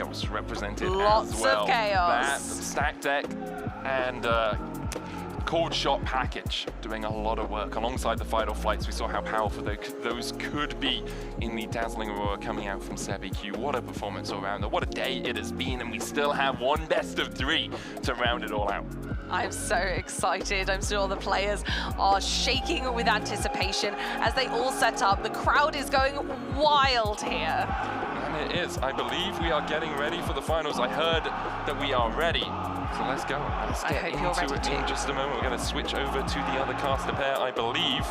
chaos represented Lots as well. of chaos. That stack deck and cold shot package doing a lot of work. Alongside the final flights, we saw how powerful those could be in the dazzling aurora coming out from SebiQ. What a performance all around. What a day it has been, and we still have one best of 3 to round it all out. I'm so excited. I'm sure the players are shaking with anticipation as they all set up. The crowd is going wild here. And it is. I believe we are getting ready for the finals. I heard that we are ready. So let's go. Let's get into it in just a moment. We're going to switch over to the other caster pair. I believe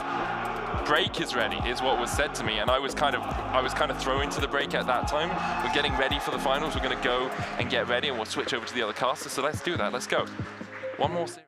break is ready, is what was said to me, and I was kind of thrown to the break at that time. We're getting ready for the finals. We're going to go and get ready, and we'll switch over to the other caster. So let's do that. Let's go. One more series.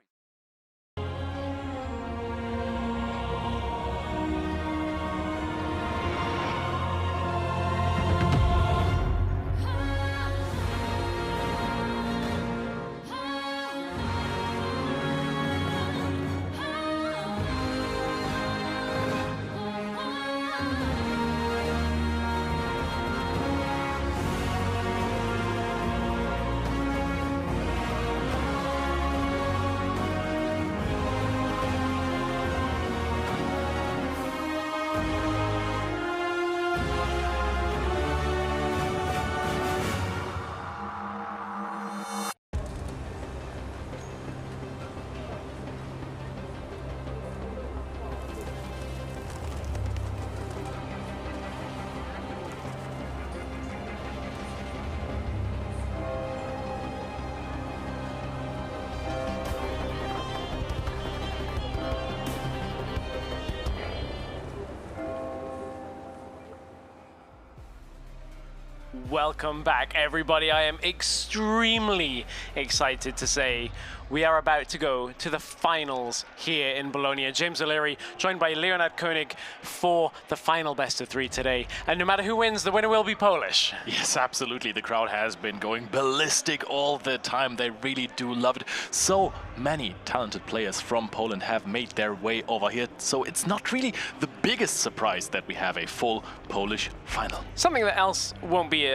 Welcome back, everybody. I am extremely excited to say we are about to go to the finals here in Bologna. James O'Leary, joined by Leonard Koenig for the final best of 3 today. And no matter who wins, the winner will be Polish. Yes, absolutely. The crowd has been going ballistic all the time. They really do love it. So many talented players from Poland have made their way over here. So it's not really the biggest surprise that we have a full Polish final. Something that else won't be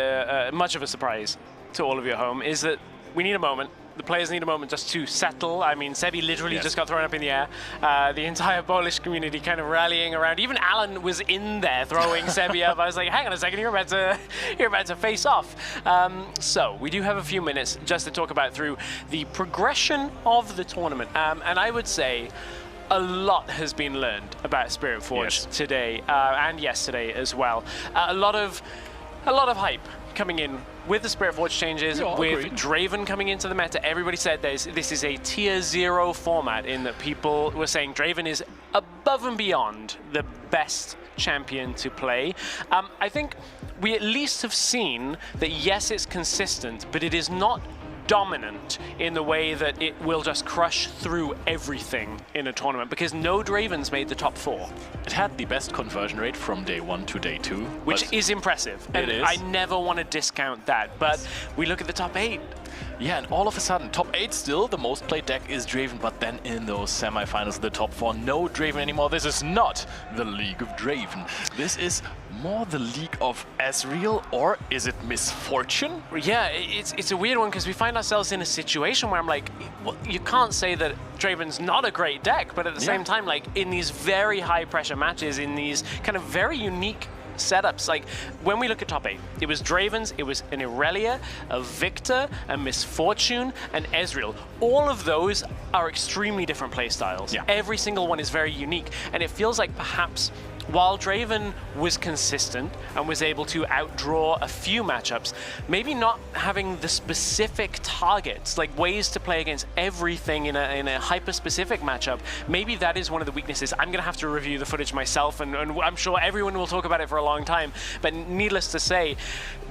much of a surprise to all of you at home is that we need a moment. The players need a moment just to settle. I mean, Sebi literally just got thrown up in the air. The entire Polish community kind of rallying around. Even Alan was in there throwing Sebi up. I was like, hang on a second, you're about to face off. So we do have a few minutes just to talk about through the progression of the tournament. And I would say a lot has been learned about Spirit Forge today and yesterday as well. A lot of hype coming in with the Spirit Forge changes, with Draven coming into the meta. Everybody said this is a tier 0 format, in that people were saying Draven is above and beyond the best champion to play. I think we at least have seen that, yes, it's consistent, but it is not dominant in the way that it will just crush through everything in a tournament, because no Dravens made the top 4. It had the best conversion rate from day 1 to day 2. Which is impressive. And I never want to discount that, but we look at the top 8. Yeah, and all of a sudden, top 8 still, the most played deck is Draven, but then in those semifinals, the top 4, no Draven anymore. This is not the League of Draven. This is more the League of Ezreal, or is it Misfortune? Yeah, it's a weird one, because we find ourselves in a situation where I'm like, well, you can't say that Draven's not a great deck, but at the same time, like, in these very high pressure matches, in these kind of very unique setups, like when we look at top 8, it was Dravens, it was an Irelia, a Victor, a Misfortune, and Ezreal. All of those are extremely different play styles. Yeah. Every single one is very unique, and it feels like perhaps while Draven was consistent and was able to outdraw a few matchups, maybe not having the specific targets, like ways to play against everything in a hyper-specific matchup, maybe that is one of the weaknesses. I'm going to have to review the footage myself, and I'm sure everyone will talk about it for a long time, but needless to say,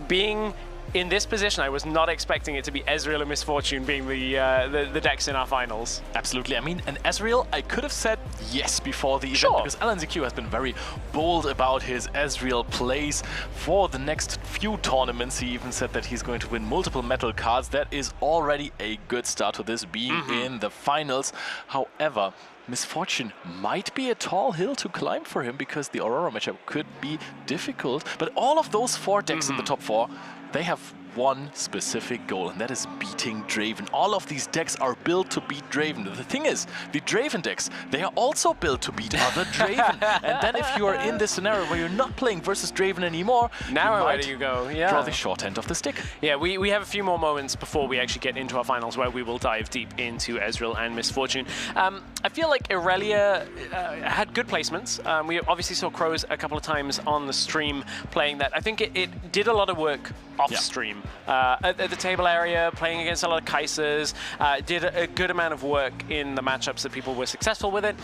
being in this position, I was not expecting it to be Ezreal and Misfortune being the decks in our finals. Absolutely. I mean, and Ezreal, I could have said yes before the event, because LNZQ has been very bold about his Ezreal plays for the next few tournaments. He even said that he's going to win multiple metal cards. That is already a good start to this, being in the finals. However, Misfortune might be a tall hill to climb for him, because the Aurora matchup could be difficult. But all of those 4 decks in the top 4, they have one specific goal, and that is beating Draven. All of these decks are built to beat Draven. The thing is, the Draven decks, they are also built to beat other Draven. And then if you are in this scenario where you're not playing versus Draven anymore, now where do you go? Yeah. Draw the short end of the stick. Yeah, we have a few more moments before we actually get into our finals where we will dive deep into Ezreal and Misfortune. I feel like Irelia had good placements. We obviously saw Crows a couple of times on the stream playing that. I think it did a lot of work off stream. At the table area, playing against a lot of Kaisers, did a good amount of work in the matchups that people were successful with it.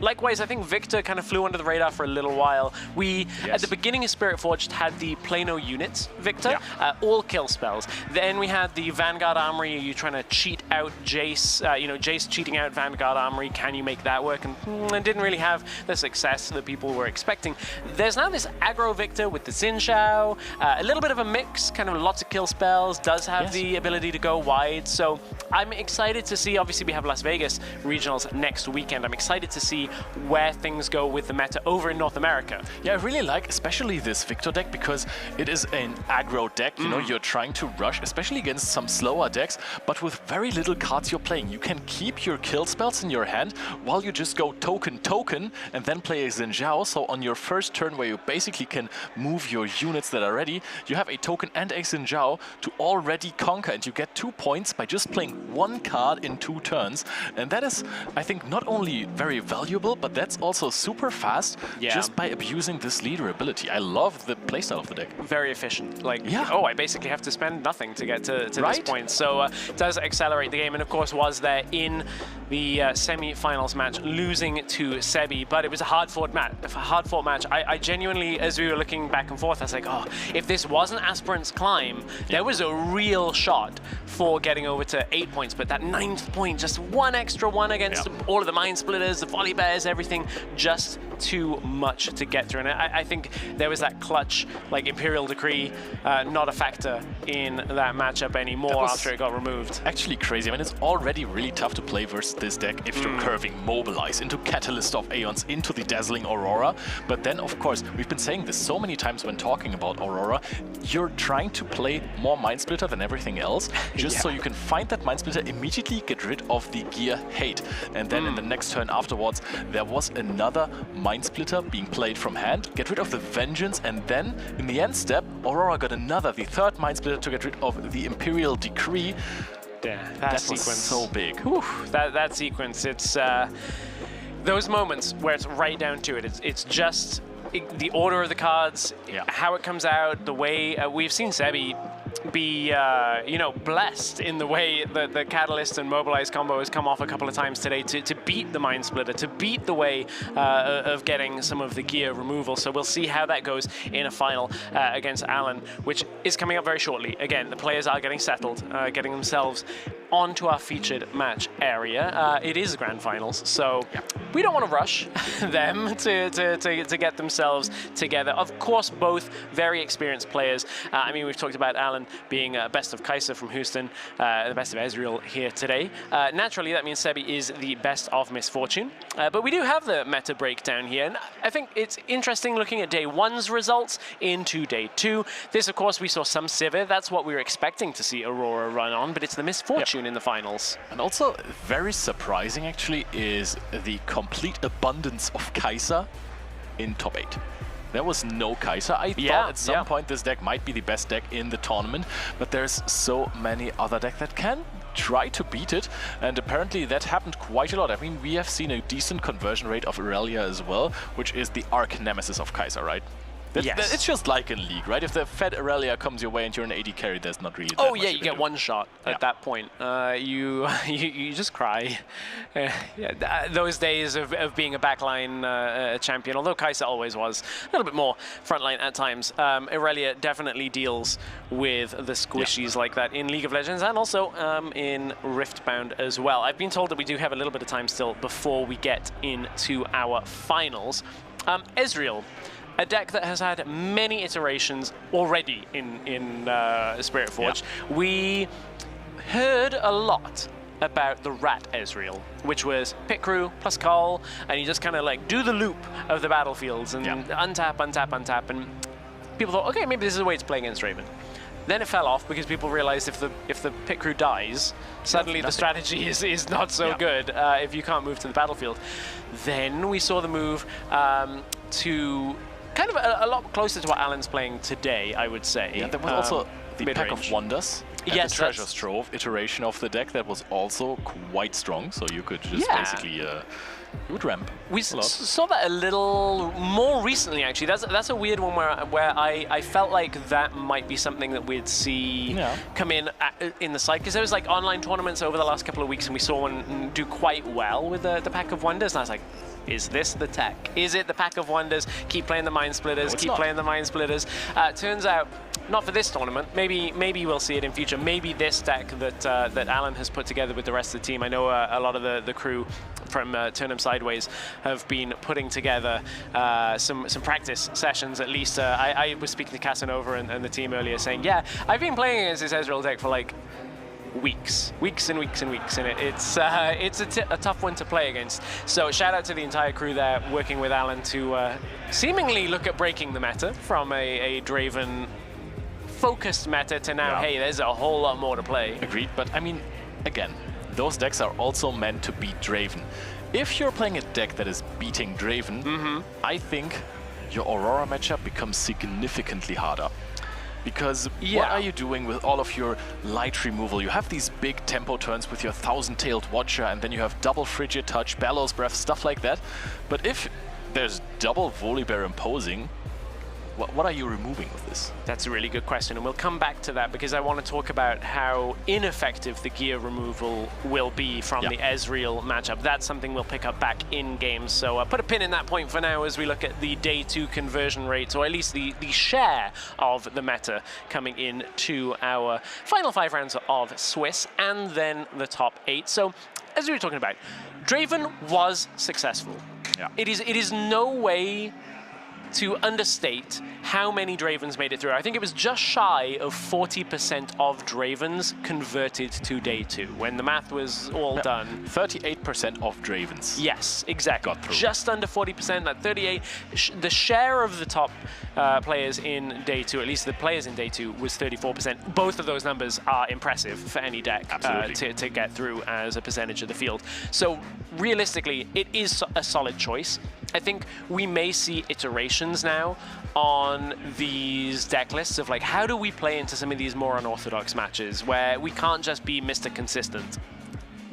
Likewise, I think Victor kind of flew under the radar for a little while. We, at the beginning of Spirit Forged, had the Plano units, Victor, all kill spells. Then we had the Vanguard Armory. Are you trying to cheat out Jace? Jace cheating out Vanguard Armory. Can you make that work? And didn't really have the success that people were expecting. There's now this aggro Victor with the Xin Zhao, a little bit of a mix, kind of lots of kill spells, does have the ability to go wide. So I'm excited to see, obviously we have Las Vegas regionals next weekend. I'm excited to see where things go with the meta over in North America. Yeah, I really like especially this Victor deck because it is an aggro deck. You know, you're trying to rush, especially against some slower decks, but with very little cards you're playing. You can keep your kill spells in your hand while you just go token, and then play a Xin Zhao. So on your first turn where you basically can move your units that are ready, you have a token and a Xin Zhao to already conquer, and you get 2 points by just playing one card in 2 turns. And that is, I think, not only very valuable, but that's also super fast just by abusing this leader ability. I love the playstyle of the deck. Very efficient. Like, I basically have to spend nothing to get to this point. So it does accelerate the game, and of course was there in the semi-finals match, losing to Sebi, but it was a hard-fought match. I genuinely, as we were looking back and forth, I was like, oh, if this wasn't Aspirant's Climb, there was a real shot for getting over to 8 points, but that 9th point, just one extra one against all of the Mind Splitters, the Volley Bears, everything, just too much to get through. And I think there was that clutch, like Imperial Decree, not a factor in that matchup anymore after it got removed. Actually crazy. I mean, it's already really tough to play versus this deck if you're curving Mobilize into Catalyst of Aeons, into the Dazzling Aurora. But then, of course, we've been saying this so many times when talking about Aurora, you're trying to play more Mind Splitter than everything else, just so you can find that Mind Splitter, immediately get rid of the gear hate. And then in the next turn afterwards, there was another Mind Splitter being played from hand, get rid of the Vengeance, and then in the end step, Aurora got another, the 3rd Mind Splitter to get rid of the Imperial Decree. Yeah, that sequence was so big. Whew, that sequence, it's those moments where it's right down to it. It's just the order of the cards, how it comes out, the way we've seen Sebi be, blessed in the way that the Catalyst and Mobilize combo has come off a couple of times today to beat the Mind Splitter, to beat the way of getting some of the gear removal. So we'll see how that goes in a final against Alan, which is coming up very shortly. Again, the players are getting settled, getting themselves onto our featured match area. It is grand finals, so we don't want to rush them to get themselves together. Of course, both very experienced players. I mean, we've talked about Alan being best of Kaiser from Houston, the best of Ezreal here today. Naturally, that means Sebi is the best of Misfortune. But we do have the meta breakdown here, and I think it's interesting looking at day 1's results into day 2. This, of course, we saw some Sivir. That's what we were expecting to see Aurora run on, but it's the Misfortune in the finals. And also, very surprising, actually, is the complete abundance of Kaiser in top 8. There was no Kaiser. I thought at some point this deck might be the best deck in the tournament, but there's so many other decks that can try to beat it, and apparently that happened quite a lot. I mean, we have seen a decent conversion rate of Irelia as well, which is the arch nemesis of Kaiser, right? It's just like in League, right? If the fed Irelia comes your way and you're an AD carry, there's not really that much you get one shot at that point. You just cry. Those days of being a backline champion, although Kaiser always was a little bit more frontline at times, Irelia definitely deals with the squishies like that in League of Legends and also in Riftbound as well. I've been told that we do have a little bit of time still before we get into our finals. Ezreal, a deck that has had many iterations already in Spirit Forge. We heard a lot about the Rat Ezreal, which was pit crew plus call, and you just kind of like do the loop of the battlefields and untap, untap, untap, and people thought, okay, maybe this is a way to play against Raven. Then it fell off because people realized if the pit crew dies, suddenly the strategy is not so good if you can't move to the battlefield. Then we saw the move to kind of a lot closer to what Alan's playing today, I would say. Yeah, there was also the Pack of Wonders. Yes, the Treasure Trove iteration of the deck that was also quite strong, so you could just basically you would ramp. We saw that a little more recently, actually. That's a weird one where I felt like that might be something that we'd see come in the side, because there was like online tournaments over the last couple of weeks, and we saw one do quite well with the Pack of Wonders, and I was like, is this the tech? Is it the Pack of Wonders? Keep playing the Mind Splitters, no, keep playing the Mind Splitters. Turns out, not for this tournament. Maybe we'll see it in future. Maybe this deck that Alan has put together with the rest of the team. I know a lot of the crew from Turn 'em Sideways have been putting together some practice sessions, at least. I was speaking to Casanova and the team earlier saying, yeah, I've been playing against this Ezreal deck for like weeks and weeks, and it's a tough one to play against. So shout out to the entire crew there working with Alan to seemingly look at breaking the meta from a Draven focused meta to now, hey, there's a whole lot more to play. Agreed, but I mean, again, those decks are also meant to beat Draven. If you're playing a deck that is beating Draven, I think your Aurora matchup becomes significantly harder. Because what are you doing with all of your light removal? You have these big tempo turns with your Thousand-Tailed Watcher, and then you have double Frigid Touch, Bellows Breath, stuff like that. But if there's double Volibear Imposing, what are you removing with this? That's a really good question, and we'll come back to that because I want to talk about how ineffective the gear removal will be from the Ezreal matchup. That's something we'll pick up back in games, so put a pin in that point for now as we look at the day 2 conversion rates, or at least the share of the meta coming in to our final 5 rounds of Swiss, and then the top 8. So, as we were talking about, Draven was successful. Yeah. It is no way to understate how many Dravens made it through. I think it was just shy of 40% of Dravens converted to day 2 when the math was all done. 38% of Dravens. Yes, exactly. Got through. Just under 40%, that 38. The share of the top players in day 2, at least the players in day 2, was 34%. Both of those numbers are impressive for any deck to get through as a percentage of the field. So realistically, it is a solid choice. I think we may see iterations now on these deck lists of like, how do we play into some of these more unorthodox matches where we can't just be Mr. Consistent?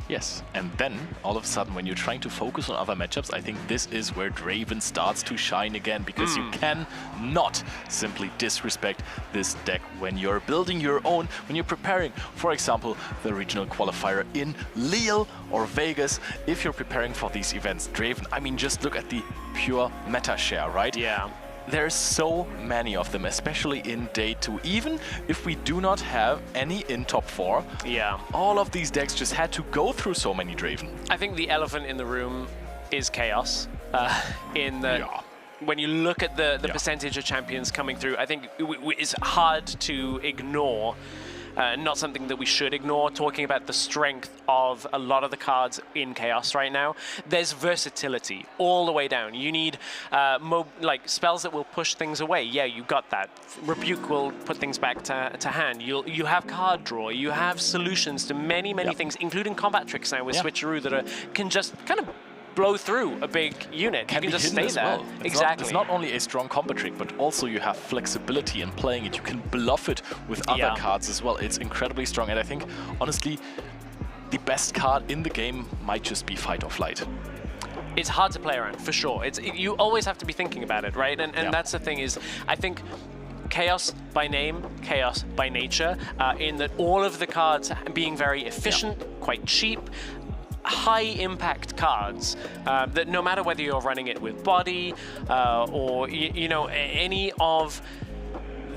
Yes, and then all of a sudden when you're trying to focus on other matchups, I think this is where Draven starts to shine again, because you can not simply disrespect this deck when you're building your own, when you're preparing, for example, the regional qualifier in Lille or Vegas. If you're preparing for these events, Draven, I mean, just look at the pure meta share, right? Yeah. There's so many of them, especially in day 2. Even if we do not have any in top 4, all of these decks just had to go through so many Draven. I think the elephant in the room is Chaos. When you look at the percentage of champions coming through, I think it's hard to ignore. Not something that we should ignore, talking about the strength of a lot of the cards in Chaos right now. There's versatility all the way down. You need like spells that will push things away. Yeah, you got that. Rebuke will put things back to hand. You have card draw. You have solutions to many things, including combat tricks now with Switcheroo that can just kind of blow through a big unit. You can just stay there. Well. Exactly. It's not only a strong combat trick, but also you have flexibility in playing it. You can bluff it with other cards as well. It's incredibly strong, and I think, honestly, the best card in the game might just be Fight or Flight. It's hard to play around, for sure. You always have to be thinking about it, right? And that's the thing is, I think Chaos by name, Chaos by nature, in that all of the cards being very efficient, quite cheap, high impact cards that no matter whether you're running it with body or you know, any of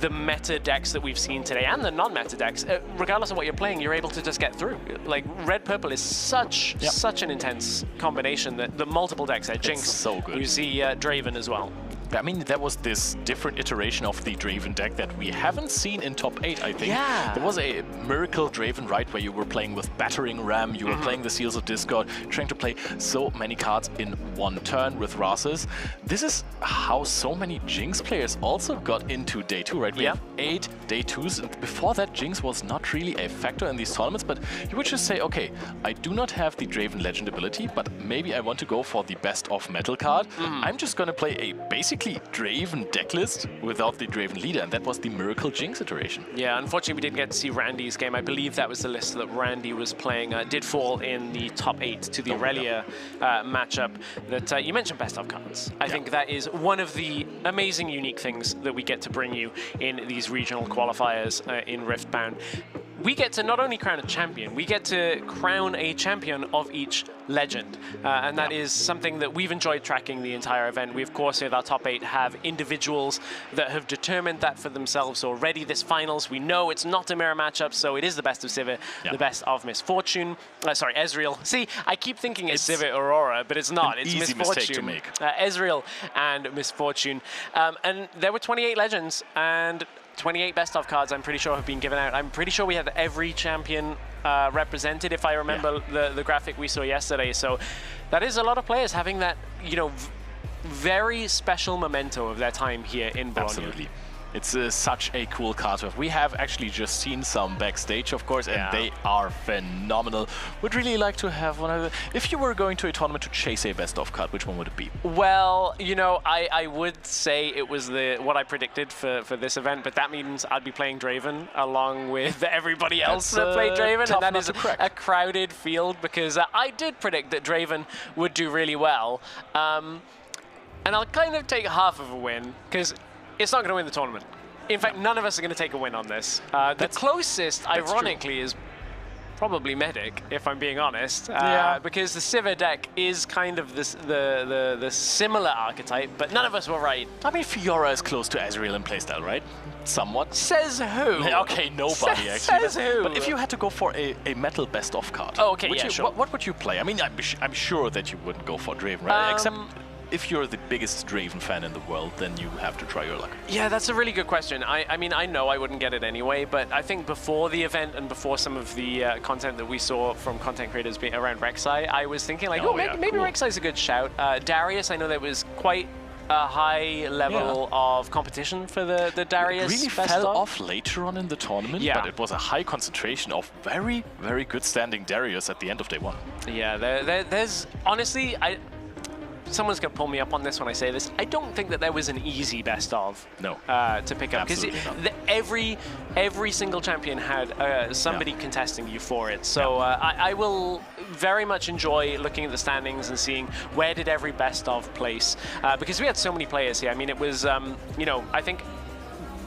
the meta decks that we've seen today and the non-meta decks, regardless of what you're playing, you're able to just get through. Like red purple is such an intense combination that the multiple decks there. Jinx, so good. You see Draven as well. I mean, there was this different iteration of the Draven deck that we haven't seen in top 8, I think. Yeah. There was a Miracle Draven, right, where you were playing with Battering Ram, you were playing the Seals of Discord, trying to play so many cards in one turn with Rases. This is how so many Jinx players also got into day 2, right? We have 8 day 2s, and before that, Jinx was not really a factor in these tournaments, but you would just say, okay, I do not have the Draven Legend ability, but maybe I want to go for the best of metal card. I'm just going to play a basically Draven decklist without the Draven leader, and that was the Miracle Jinx iteration. Yeah, unfortunately we didn't get to see Randy's game. I believe that was the list that Randy was playing. Did fall in the top 8 to the Aurelia matchup that you mentioned best of cards. I think that is one of the amazing unique things that we get to bring you in these regional qualifiers in Riftbound. We get to not only crown a champion, we get to crown a champion of each legend. And that is something that we've enjoyed tracking the entire event. We, of course, with our top 8 have individuals that have determined that for themselves already. This finals, we know it's not a mirror matchup, so it is the best of Sivir, the best of Misfortune. Sorry, Ezreal. See, I keep thinking it's Sivir Aurora, but it's not. It's easy Misfortune. mistake to make. Ezreal and Misfortune. And there were 28 legends, and 28 best of cards, I'm pretty sure, have been given out. I'm pretty sure we had every champion represented, if I remember the graphic we saw yesterday. So that is a lot of players having that, you know, very special memento of their time here in Bologna. Absolutely. It's such a cool card. We have actually just seen some backstage, of course, and they are phenomenal. Would really like to have one of the... If you were going to a tournament to chase a best of card, which one would it be? Well, you know, I would say it was what I predicted for this event, but that means I'd be playing Draven along with everybody else that played Draven, and that is a crowded field, because I did predict that Draven would do really well. And I'll kind of take half of a win, because it's not going to win the tournament. In fact, none of us are going to take a win on this. The closest, ironically, is probably Medic, if I'm being honest, because the Sivir deck is kind of the similar archetype, but none of us were right. I mean, Fiora is close to Ezreal in playstyle, right? Somewhat. Says who? Okay, nobody actually. Says who? But if you had to go for a metal best of card, sure. What would you play? I mean, I'm sure that you wouldn't go for Draven, right? Except if you're the biggest Draven fan in the world, then you have to try your luck. Yeah, that's a really good question. I mean, I know I wouldn't get it anyway, but I think before the event and before some of the content that we saw from content creators around Rek'Sai, I was thinking like, maybe cool. Rek'Sai's a good shout. Darius, I know there was quite a high level of competition for the Darius. It really fell off later on in the tournament, but it was a high concentration of very, very good standing Darius at the end of day 1. Yeah, there's honestly, someone's going to pull me up on this when I say this. I don't think that there was an easy best of to pick up, because every single champion had somebody contesting you for it. So I will very much enjoy looking at the standings and seeing where did every best of place, because we had so many players here. I mean, it was you know, I think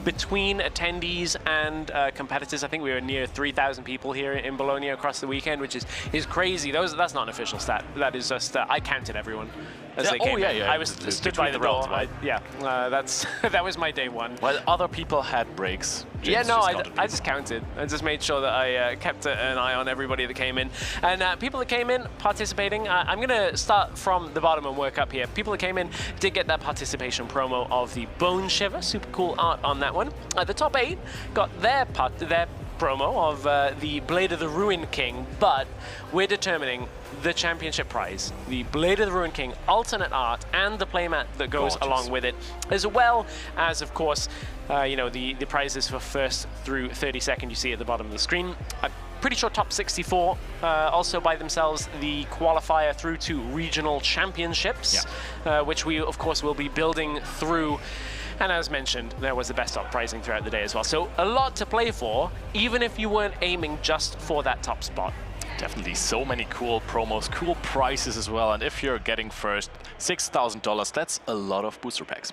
between attendees and competitors, I think we were near 3,000 people here in Bologna across the weekend, which is crazy. That's not an official stat. That is just I counted everyone as they came in. I was stood by the door. That was my day 1. While other people had breaks. I just counted. I just made sure that I kept an eye on everybody that came in. And people that came in participating, I'm going to start from the bottom and work up here. People that came in did get that participation promo of the Bone Shiver. Super cool art on that one. The top 8 got their promo of the Blade of the Ruin King, but we're determining the championship prize, the Blade of the Ruin King alternate art, and the playmat that goes along with it, as well as, of course, you know, the prizes for first through 32nd you see at the bottom of the screen. I'm pretty sure top 64 also by themselves the qualifier through to regional championships, which we, of course, will be building through. And as mentioned, there was the best of pricing throughout the day as well. So a lot to play for, even if you weren't aiming just for that top spot. Definitely so many cool promos, cool prices as well. And if you're getting first, $6,000, that's a lot of booster packs.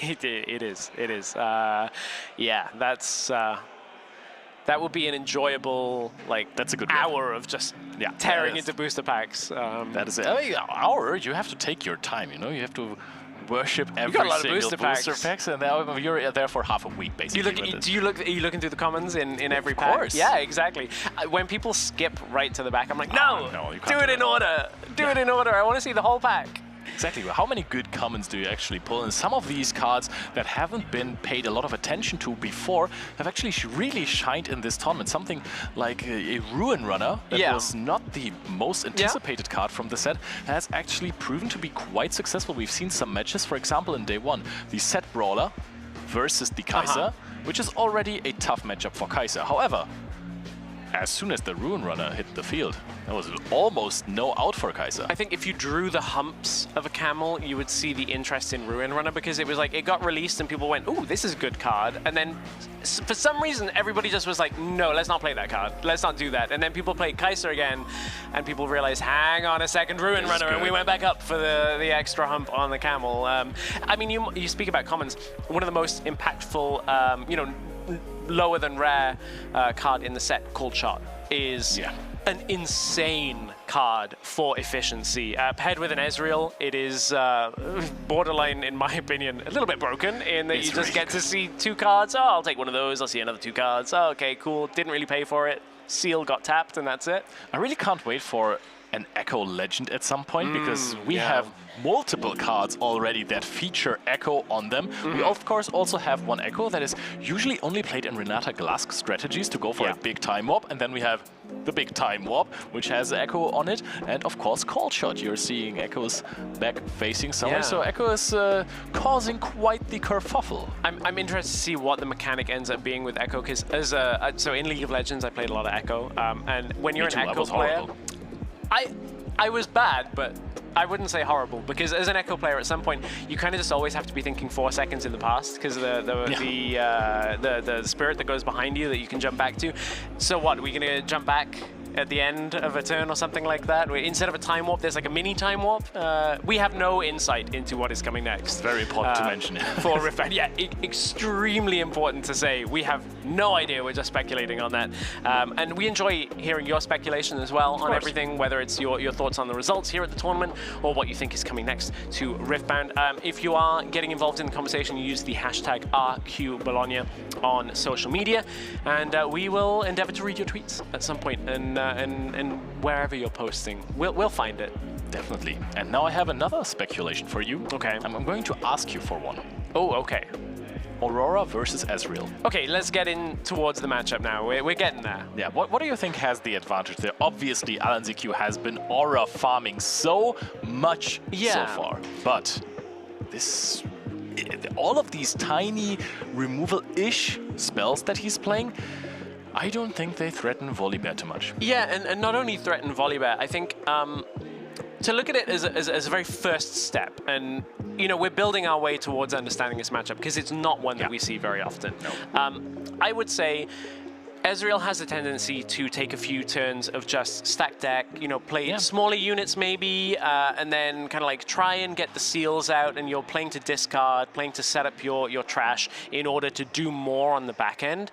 It is. Yeah, that's... that would be an enjoyable, like, that's a good hour of just tearing into booster packs. That is an hour. You have to take your time, you know? You have to worship every single booster packs, and you're there for half a week, basically. Are you looking through the commons in every pack? Of course. Yeah, exactly. When people skip right to the back, I'm like, no, do it in order. Do it in order. I want to see the whole pack. Exactly. How many good commons do you actually pull? And some of these cards that haven't been paid a lot of attention to before have actually really shined in this tournament. Something like a Ruin Runner that was not the most anticipated card from the set has actually proven to be quite successful. We've seen some matches, for example, in day one, the Set Brawler versus the Kaiser, which is already a tough matchup for Kaiser. However, as soon as the Ruin Runner hit the field, there was almost no out for Kaiser. I think if you drew the humps of a camel, you would see the interest in Ruin Runner, because it was like, it got released and people went, ooh, this is a good card. And then for some reason, everybody just was like, no, let's not play that card. Let's not do that. And then people played Kaiser again, and people realized, hang on a second, Ruin Runner, and we went back up for the extra hump on the camel. I mean, you speak about commons. One of the most impactful, you know, lower than rare card in the set, Cold Shot, is an insane card for efficiency. Paired with an Ezreal, it is borderline, in my opinion, a little bit broken in that you just get to see 2 cards. Oh, I'll take one of those. I'll see another 2 cards. Oh, okay, cool. Didn't really pay for it. Seal got tapped, and that's it. I really can't wait for an Echo Legend at some point, because we have multiple cards already that feature Echo on them. We of course also have one Echo that is usually only played in Renata Glask strategies to go for a big time warp, and then we have the big time warp, which has Echo on it, and of course Cold Shot. You're seeing Echo's back facing somewhere, so Echo is causing quite the kerfuffle. I'm interested to see what the mechanic ends up being with Echo, because as so in League of Legends I played a lot of Echo, and when you're an Echo player, I was bad, but I wouldn't say horrible, because as an Echo player at some point you kind of just always have to be thinking 4 seconds in the past, because the spirit that goes behind you that you can jump back to. So what, are we gonna jump back at the end of a turn or something like that? Instead of a time warp, there's like a mini time warp. We have no insight into what is coming next. Very important to mention. For Riftbound, yeah, extremely important to say. We have no idea, we're just speculating on that. And we enjoy hearing your speculation as well on everything, whether it's your thoughts on the results here at the tournament or what you think is coming next to Riftbound. If you are getting involved in the conversation, you use the hashtag RQBologna on social media, and we will endeavor to read your tweets at some point, and wherever you're posting, we'll find it. Definitely. And now I have another speculation for you. Okay. I'm going to ask you for one. Oh, okay. Aurora versus Ezreal. Okay, let's get in towards the matchup now. We're getting there. Yeah, what do you think has the advantage there? Obviously, LNZQ has been aura farming so much so far, but this, all of these tiny removal-ish spells that he's playing, I don't think they threaten Volibear too much. Yeah, and not only threaten Volibear, I think to look at it as a very first step, and you know, we're building our way towards understanding this matchup, because it's not one that we see very often. No. I would say Ezreal has a tendency to take a few turns of just stack deck, you know, play smaller units maybe, and then kind of like try and get the seals out, and you're playing to discard, playing to set up your trash in order to do more on the back end.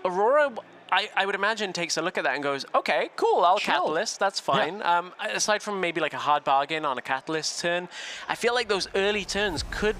Aurora, I would imagine, takes a look at that and goes, okay, cool, I'll Catalyst, that's fine. Yeah. Aside from maybe like a hard bargain on a Catalyst turn, I feel like those early turns could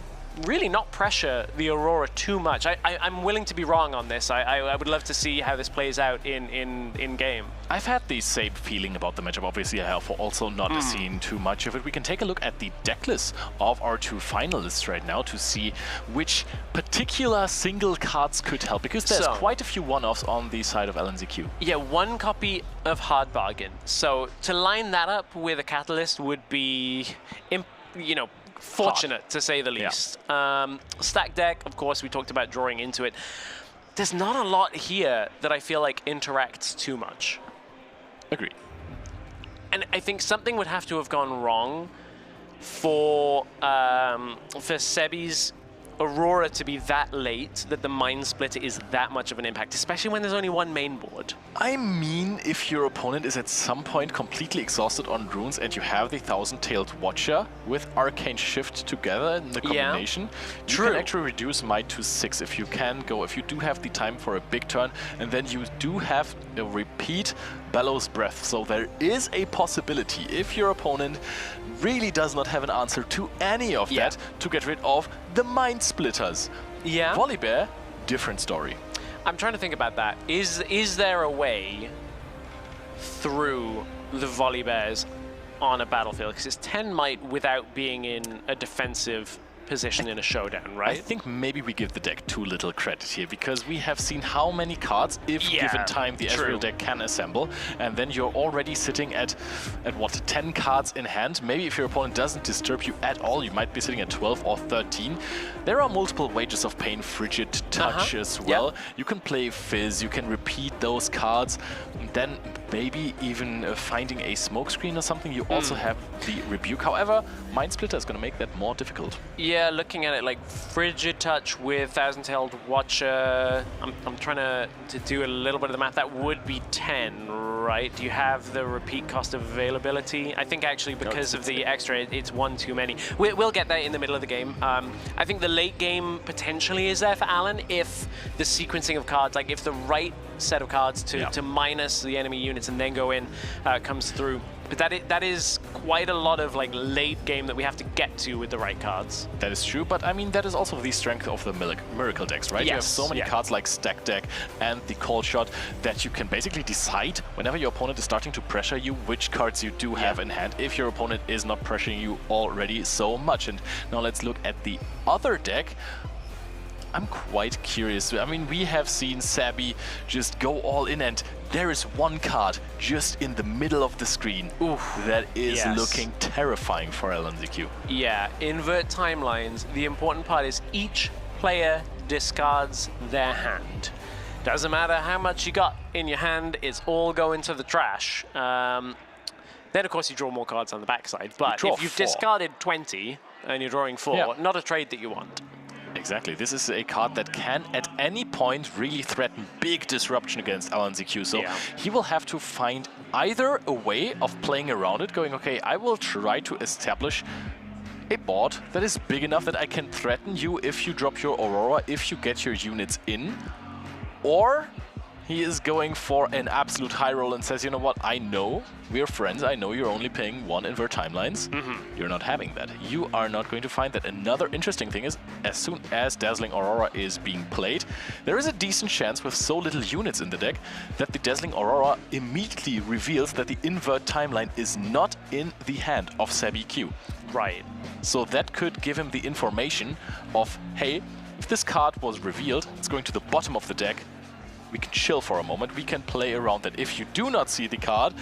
really not pressure the Aurora too much. I'm willing to be wrong on this. I would love to see how this plays out in game. I've had the same feeling about the matchup. Obviously, I have also not seen too much of it. We can take a look at the deck list of our 2 finalists right now to see which particular single cards could help, because there's quite a few one-offs on the side of LNZQ. Yeah, 1 copy of Hard Bargain. So to line that up with a Catalyst would be, you know, fortunate, to say the least. Yeah. Stack deck, of course, we talked about drawing into it. There's not a lot here that I feel like interacts too much. Agreed. And I think something would have to have gone wrong for Sebi's Aurora to be that late that the Mind Splitter is that much of an impact, especially when there's only 1 main board. I mean, if your opponent is at some point completely exhausted on runes and you have the Thousand-Tailed Watcher with Arcane Shift together in the combination, you can actually reduce Might to 6 if you can go, if you do have the time for a big turn, and then you do have a repeat Bellows Breath. So there is a possibility, if your opponent really does not have an answer to any of that, to get rid of the Mind Splitters. Yeah. Volibear, different story. I'm trying to think about that. Is there a way through the Volibears on a battlefield, because it's 10 might without being in a defensive position in a showdown, right? I think maybe we give the deck too little credit here, because we have seen how many cards, if given time, the Ezreal deck can assemble, and then you're already sitting at what, 10 cards in hand. Maybe if your opponent doesn't disturb you at all, you might be sitting at 12 or 13. There are multiple Wages of Pain, Frigid Touch as well. You can play Fizz, you can repeat those cards, and then maybe even finding a smokescreen or something. You also have the Rebuke. However, Mind Splitter is going to make that more difficult. Yeah, looking at it like Frigid Touch with Thousand-Tailed Watcher, I'm trying to do a little bit of the math. That would be 10, right? Do you have the repeat cost of availability? I think actually because of the extra, it's one too many. We'll get that in the middle of the game. I think the late game potentially is there for Alan if the sequencing of cards, like if the right set of cards to minus the enemy units and then go in comes through. But that is quite a lot of like late game that we have to get to with the right cards. That is true, but I mean that is also the strength of the Miracle decks, right? Yes. You have so many cards like Stack Deck and the Cold Shot that you can basically decide whenever your opponent is starting to pressure you which cards you do have in hand if your opponent is not pressuring you already so much. And now let's look at the other deck. I'm quite curious. I mean, we have seen Sabby just go all in, and there is one card just in the middle of the screen that is looking terrifying for LNZQ. Yeah, invert timelines. The important part is each player discards their hand. Doesn't matter how much you got in your hand, it's all going to the trash. Then, of course, you draw more cards on the backside. But if you've discarded 20 and you're drawing 4, not a trade that you want. Exactly. This is a card that can, at any point, really threaten big disruption against LNZQ. So he will have to find either a way of playing around it, going, okay, I will try to establish a board that is big enough that I can threaten you if you drop your Aurora, if you get your units in, or he is going for an absolute high roll and says, you know what, I know we're friends, I know you're only playing 1 invert timelines, you're not having that. You are not going to find that. Another interesting thing is, as soon as Dazzling Aurora is being played, there is a decent chance with so little units in the deck that the Dazzling Aurora immediately reveals that the invert timeline is not in the hand of Sabby Q. Right. So that could give him the information of, hey, if this card was revealed, it's going to the bottom of the deck, we can chill for a moment, we can play around that. If you do not see the card,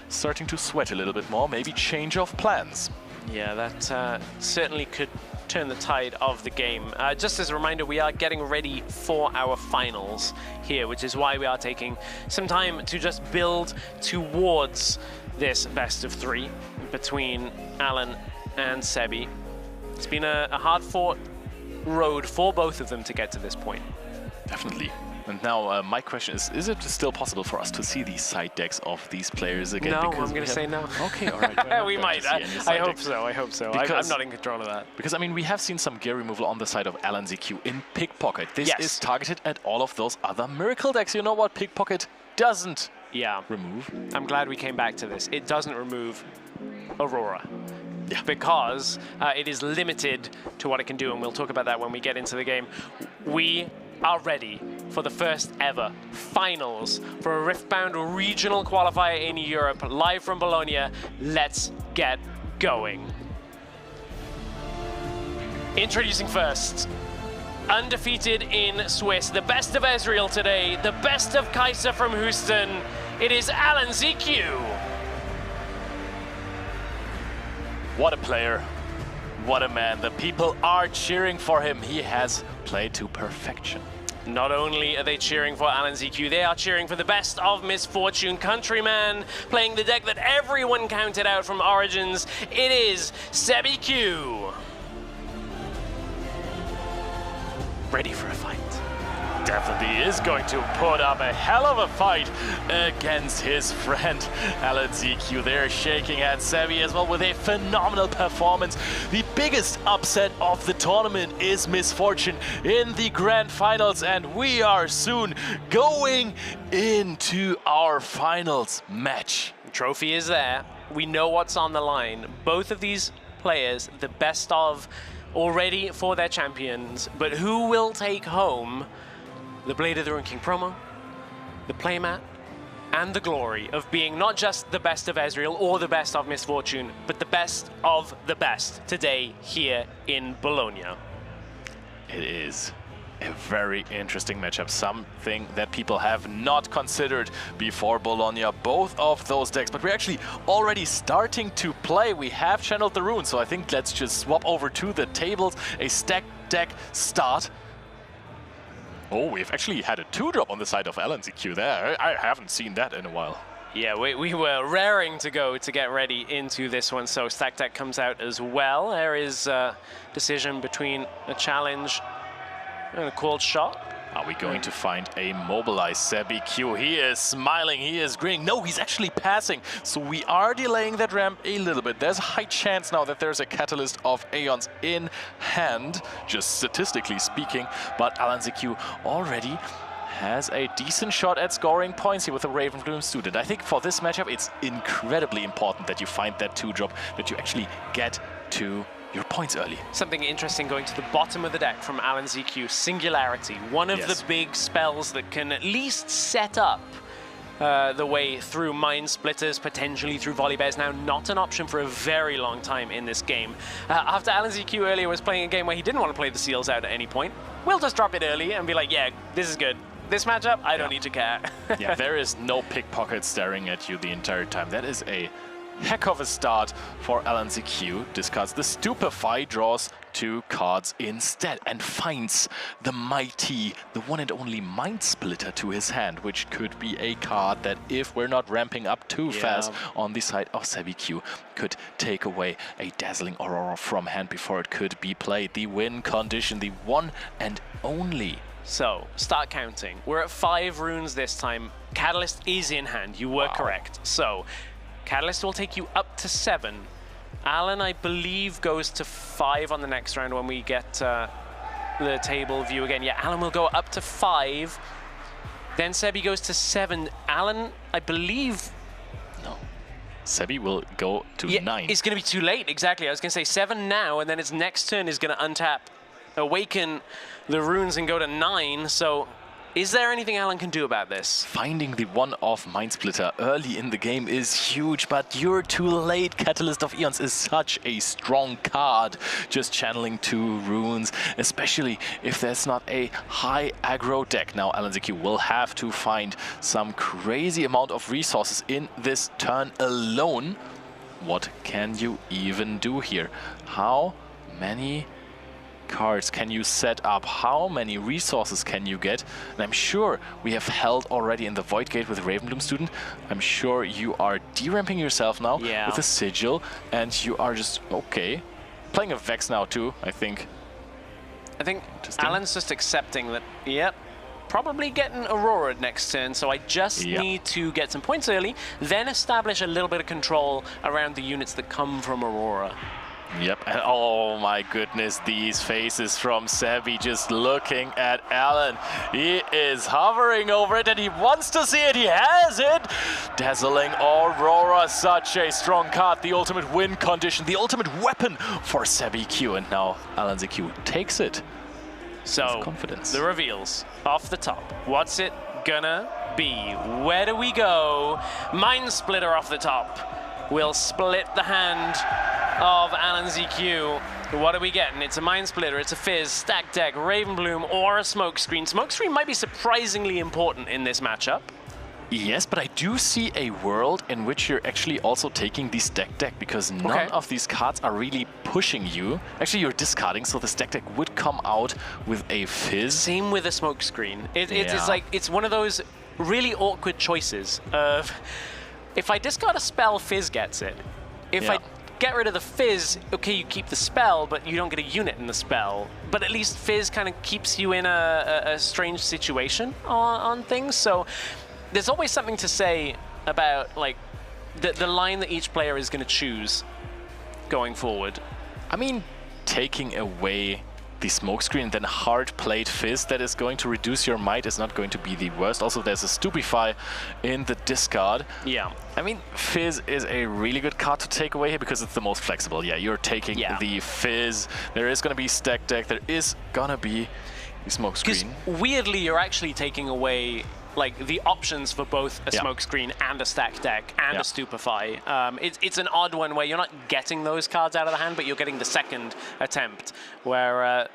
starting to sweat a little bit more, maybe change of plans. Yeah, that certainly could turn the tide of the game. Just as a reminder, we are getting ready for our finals here, which is why we are taking some time to just build towards this best of 3 between Alan and Sebi. It's been a hard-fought road for both of them to get to this point. Definitely. And now my question is it still possible for us to see these side decks of these players again? No, I'm going to say no. Okay, all right. We might. I hope so, I hope so. I'm not in control of that. Because, I mean, we have seen some gear removal on the side of LNZQ in Pickpocket. This is targeted at all of those other Miracle decks. You know what? Pickpocket doesn't remove. I'm glad we came back to this. It doesn't remove Aurora. Yeah. Because it is limited to what it can do, and we'll talk about that when we get into the game. We are ready for the first ever finals for a Riftbound regional qualifier in Europe, live from Bologna. Let's get going. Introducing first, undefeated in Swiss, the best of Ezreal today, the best of Kaiser from Houston. It is LNZQ. What a player. What a man. The people are cheering for him. He has played to perfection. Not only are they cheering for LNZQ, they are cheering for the best of Misfortune Countryman, playing the deck that everyone counted out from Origins. It is Sebi Q. Ready for a fight. Definitely is going to put up a hell of a fight against his friend LNZQ. They're shaking at Sebi as well with a phenomenal performance. The biggest upset of the tournament is Misfortune in the grand finals, and we are soon going into our finals match. The trophy is there. We know what's on the line. Both of these players, the best of already for their champions, but who will take home the Blade of the Ruined King promo, the playmat, and the glory of being not just the best of Ezreal or the best of Misfortune, but the best of the best today here in Bologna. It is a very interesting matchup, something that people have not considered before Bologna, both of those decks, but we're actually already starting to play. We have channeled the runes, so I think let's just swap over to the tables, a stacked deck start. Oh, we've actually had a 2-drop on the side of LNZQ there. I haven't seen that in a while. Yeah, we were raring to go to get ready into this one, so Stack Deck comes out as well. There is a decision between a challenge and a called shot. Are we going to find a mobilized Sebi Q? He is smiling, he is grinning. No, he's actually passing. So we are delaying that ramp a little bit. There's a high chance now that there's a Catalyst of Aeons in hand, just statistically speaking. But LNZQ already has a decent shot at scoring points here with the Riftbound student. I think for this matchup, it's incredibly important that you find that 2-drop, that you actually get to your points early. Something interesting going to the bottom of the deck from LNZQ, Singularity. One of the big spells that can at least set up the way through Mind Splitters, potentially through Volley Bears. Now not an option for a very long time in this game. After LNZQ earlier was playing a game where he didn't want to play the seals out at any point, we'll just drop it early and be like, yeah, this is good. This matchup, I don't need to care. Yeah, there is no pickpocket staring at you the entire time. That is a heck of a start for LNZQ. Discards the Stupefy, draws 2 cards instead, and finds the mighty, the one and only Mind Splitter to his hand, which could be a card that, if we're not ramping up too fast on the side of Sebi Q, could take away a Dazzling Aurora from hand before it could be played. The win condition, the one and only. So, start counting. We're at 5 runes this time. Catalyst is in hand, you were correct. So, Catalyst will take you up to 7. Alan, I believe, goes to 5 on the next round when we get the table view again. Yeah, Alan will go up to 5. Then Sebi goes to 7. Alan, I believe... No. Sebi will go to 9. It's going to be too late, exactly. I was going to say 7 now, and then his next turn is going to untap, awaken the runes and go to 9, so... Is there anything Alan can do about this? Finding the one-off Mind Splitter early in the game is huge, but you're too late. Catalyst of Aeons is such a strong card. Just channeling 2 runes, especially if there's not a high aggro deck. Now LNZQ will have to find some crazy amount of resources in this turn alone. What can you even do here? How many cards can you set up? How many resources can you get? And I'm sure we have held already in the Void Gate with Riftbound student. I'm sure you are deramping yourself now with a Sigil, and you are just playing a Vex now too, I think. Alan's just accepting that, probably getting Aurora next turn, so I just need to get some points early, then establish a little bit of control around the units that come from Aurora. Yep, and oh my goodness, these faces from Sebi just looking at Alan. He is hovering over it and he wants to see it, he has it! Dazzling Aurora, such a strong card, the ultimate win condition, the ultimate weapon for Sebi Q, and now LNZQ takes it. So, confidence. The reveals off the top. What's it gonna be? Where do we go? Mind Splitter off the top. We'll split the hand of LNZQ. What are we getting? It's a Mind Splitter, it's a Fizz, Stack Deck, Ravenbloom, or a Smokescreen. Smokescreen might be surprisingly important in this matchup. Yes, but I do see a world in which you're actually also taking the Stack Deck, because none of these cards are really pushing you. Actually, you're discarding, so the Stack Deck would come out with a Fizz. Same with a Smokescreen. It's like, it's one of those really awkward choices of... If I discard a spell, Fizz gets it. If I get rid of the Fizz, okay, you keep the spell, but you don't get a unit in the spell. But at least Fizz kind of keeps you in a strange situation on things. So there's always something to say about like the line that each player is going to choose going forward. I mean, taking away the Smokescreen, then hard-played Fizz that is going to reduce your might is not going to be the worst. Also, there's a Stupefy in the discard. Yeah. I mean, Fizz is a really good card to take away here because it's the most flexible. Yeah, you're taking the Fizz. There is going to be Stack Deck. There is going to be the Smokescreen. Because weirdly, you're actually taking away like the options for both a smokescreen and a stack deck and a stupefy. It's an odd one where you're not getting those cards out of the hand, but you're getting the second attempt where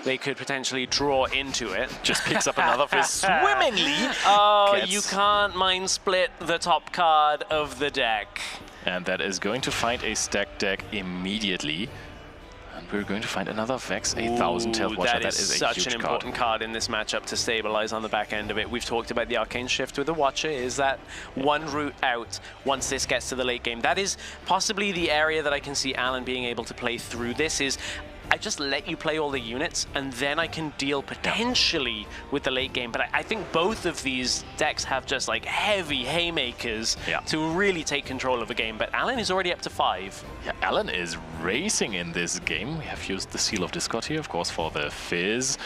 they could potentially draw into it. Just picks up another Fizz swimmingly. Oh, you can't mind split the top card of the deck. And that is going to find a stack deck immediately. And we're going to find another Vex, a 1000-tailed Watcher. That is such an important card in this matchup to stabilize on the back end of it. We've talked about the Arcane Shift with the Watcher. Is that one route out once this gets to the late game? That is possibly the area that I can see Alan being able to play through this is I just let you play all the units, and then I can deal potentially with the late game. But I think both of these decks have just like heavy haymakers to really take control of the game. But Alan is already up to 5. Yeah, Alan is racing in this game. We have used the Seal of Discord here, of course, for the Fizz.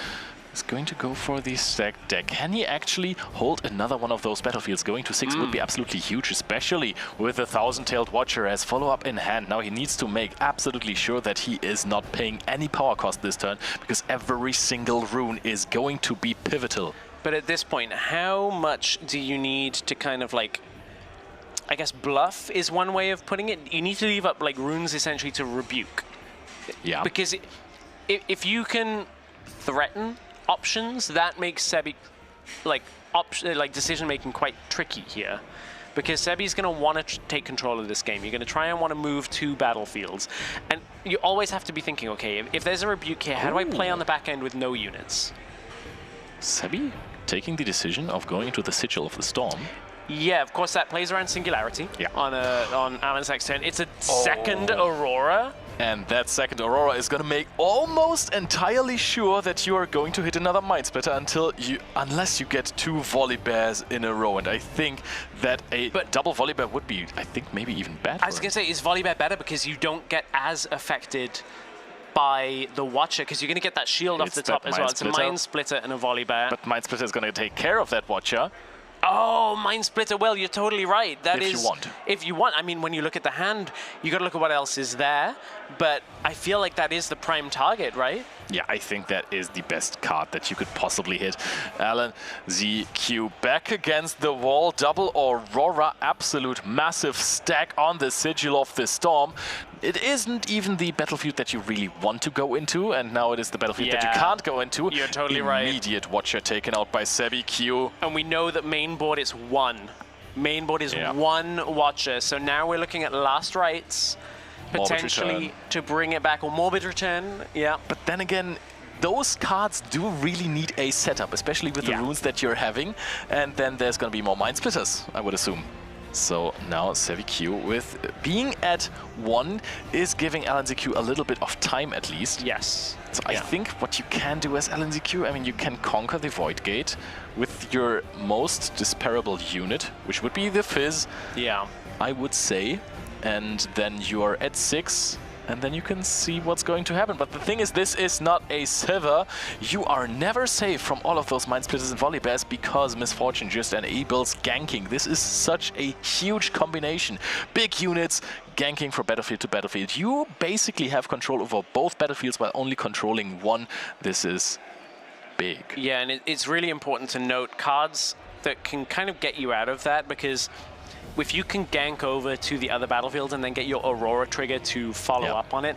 He's going to go for the stack deck. Can he actually hold another one of those battlefields? Going to 6 would be absolutely huge, especially with the 1000-tailed Watcher as follow-up in hand. Now he needs to make absolutely sure that he is not paying any power cost this turn, because every single rune is going to be pivotal. But at this point, how much do you need to kind of like, I guess bluff is one way of putting it. You need to leave up like runes essentially to rebuke. Yeah. Because if you can threaten options, that makes Sebi like decision making quite tricky here, because Sebi's going to want to take control of this game. You're going to try and want to move 2 battlefields, and you always have to be thinking, okay, if there's a rebuke here, how do I play on the back end with no units? Sebi taking the decision of going into the Sigil of the Storm. Yeah, of course that plays around Singularity on Alan's next turn. It's a second Aurora. And that second Aurora is going to make almost entirely sure that you are going to hit another Mind Splitter unless you get 2 Volibears in a row. And I think that a double Volibear would be, I think, maybe even better. I was going to say, is Volibear better because you don't get as affected by the Watcher, because you're going to get that shield off the top as well. It's a Mind Splitter and a Volibear. But Mind Splitter is going to take care of that Watcher. Oh, Mind Splitter. Well, you're totally right. That is, if you want. If you want. I mean, when you look at the hand, you got to look at what else is there. But I feel like that is the prime target, right? Yeah, I think that is the best card that you could possibly hit. Alan, ZQ back against the wall. Double Aurora, absolute massive stack on the Sigil of the Storm. It isn't even the battlefield that you really want to go into, and now it is the battlefield that you can't go into. You're totally right. Immediate Watcher taken out by ZQ. And we know that main board is 1. Main board is 1 Watcher, so now we're looking at last rights, potentially to bring it back, or Morbid Return, But then again, those cards do really need a setup, especially with the runes that you're having, and then there's going to be more Mind Splitters, I would assume. So now ZQ, with being at 1, is giving Alan ZQ a little bit of time at least. Yes. So I think what you can do as Alan ZQ, I mean, you can conquer the Void Gate with your most disparable unit, which would be the Fizz. Yeah. I would say. And then you are at 6. And then you can see what's going to happen. But the thing is, this is not a Sivir. You are never safe from all of those Mind Splitters and Volibears because Misfortune just enables ganking. This is such a huge combination. Big units, ganking from battlefield to battlefield. You basically have control over both battlefields while only controlling 1. This is big. Yeah, and it's really important to note cards that can kind of get you out of that, because if you can gank over to the other battlefield and then get your Aurora trigger to follow up on it,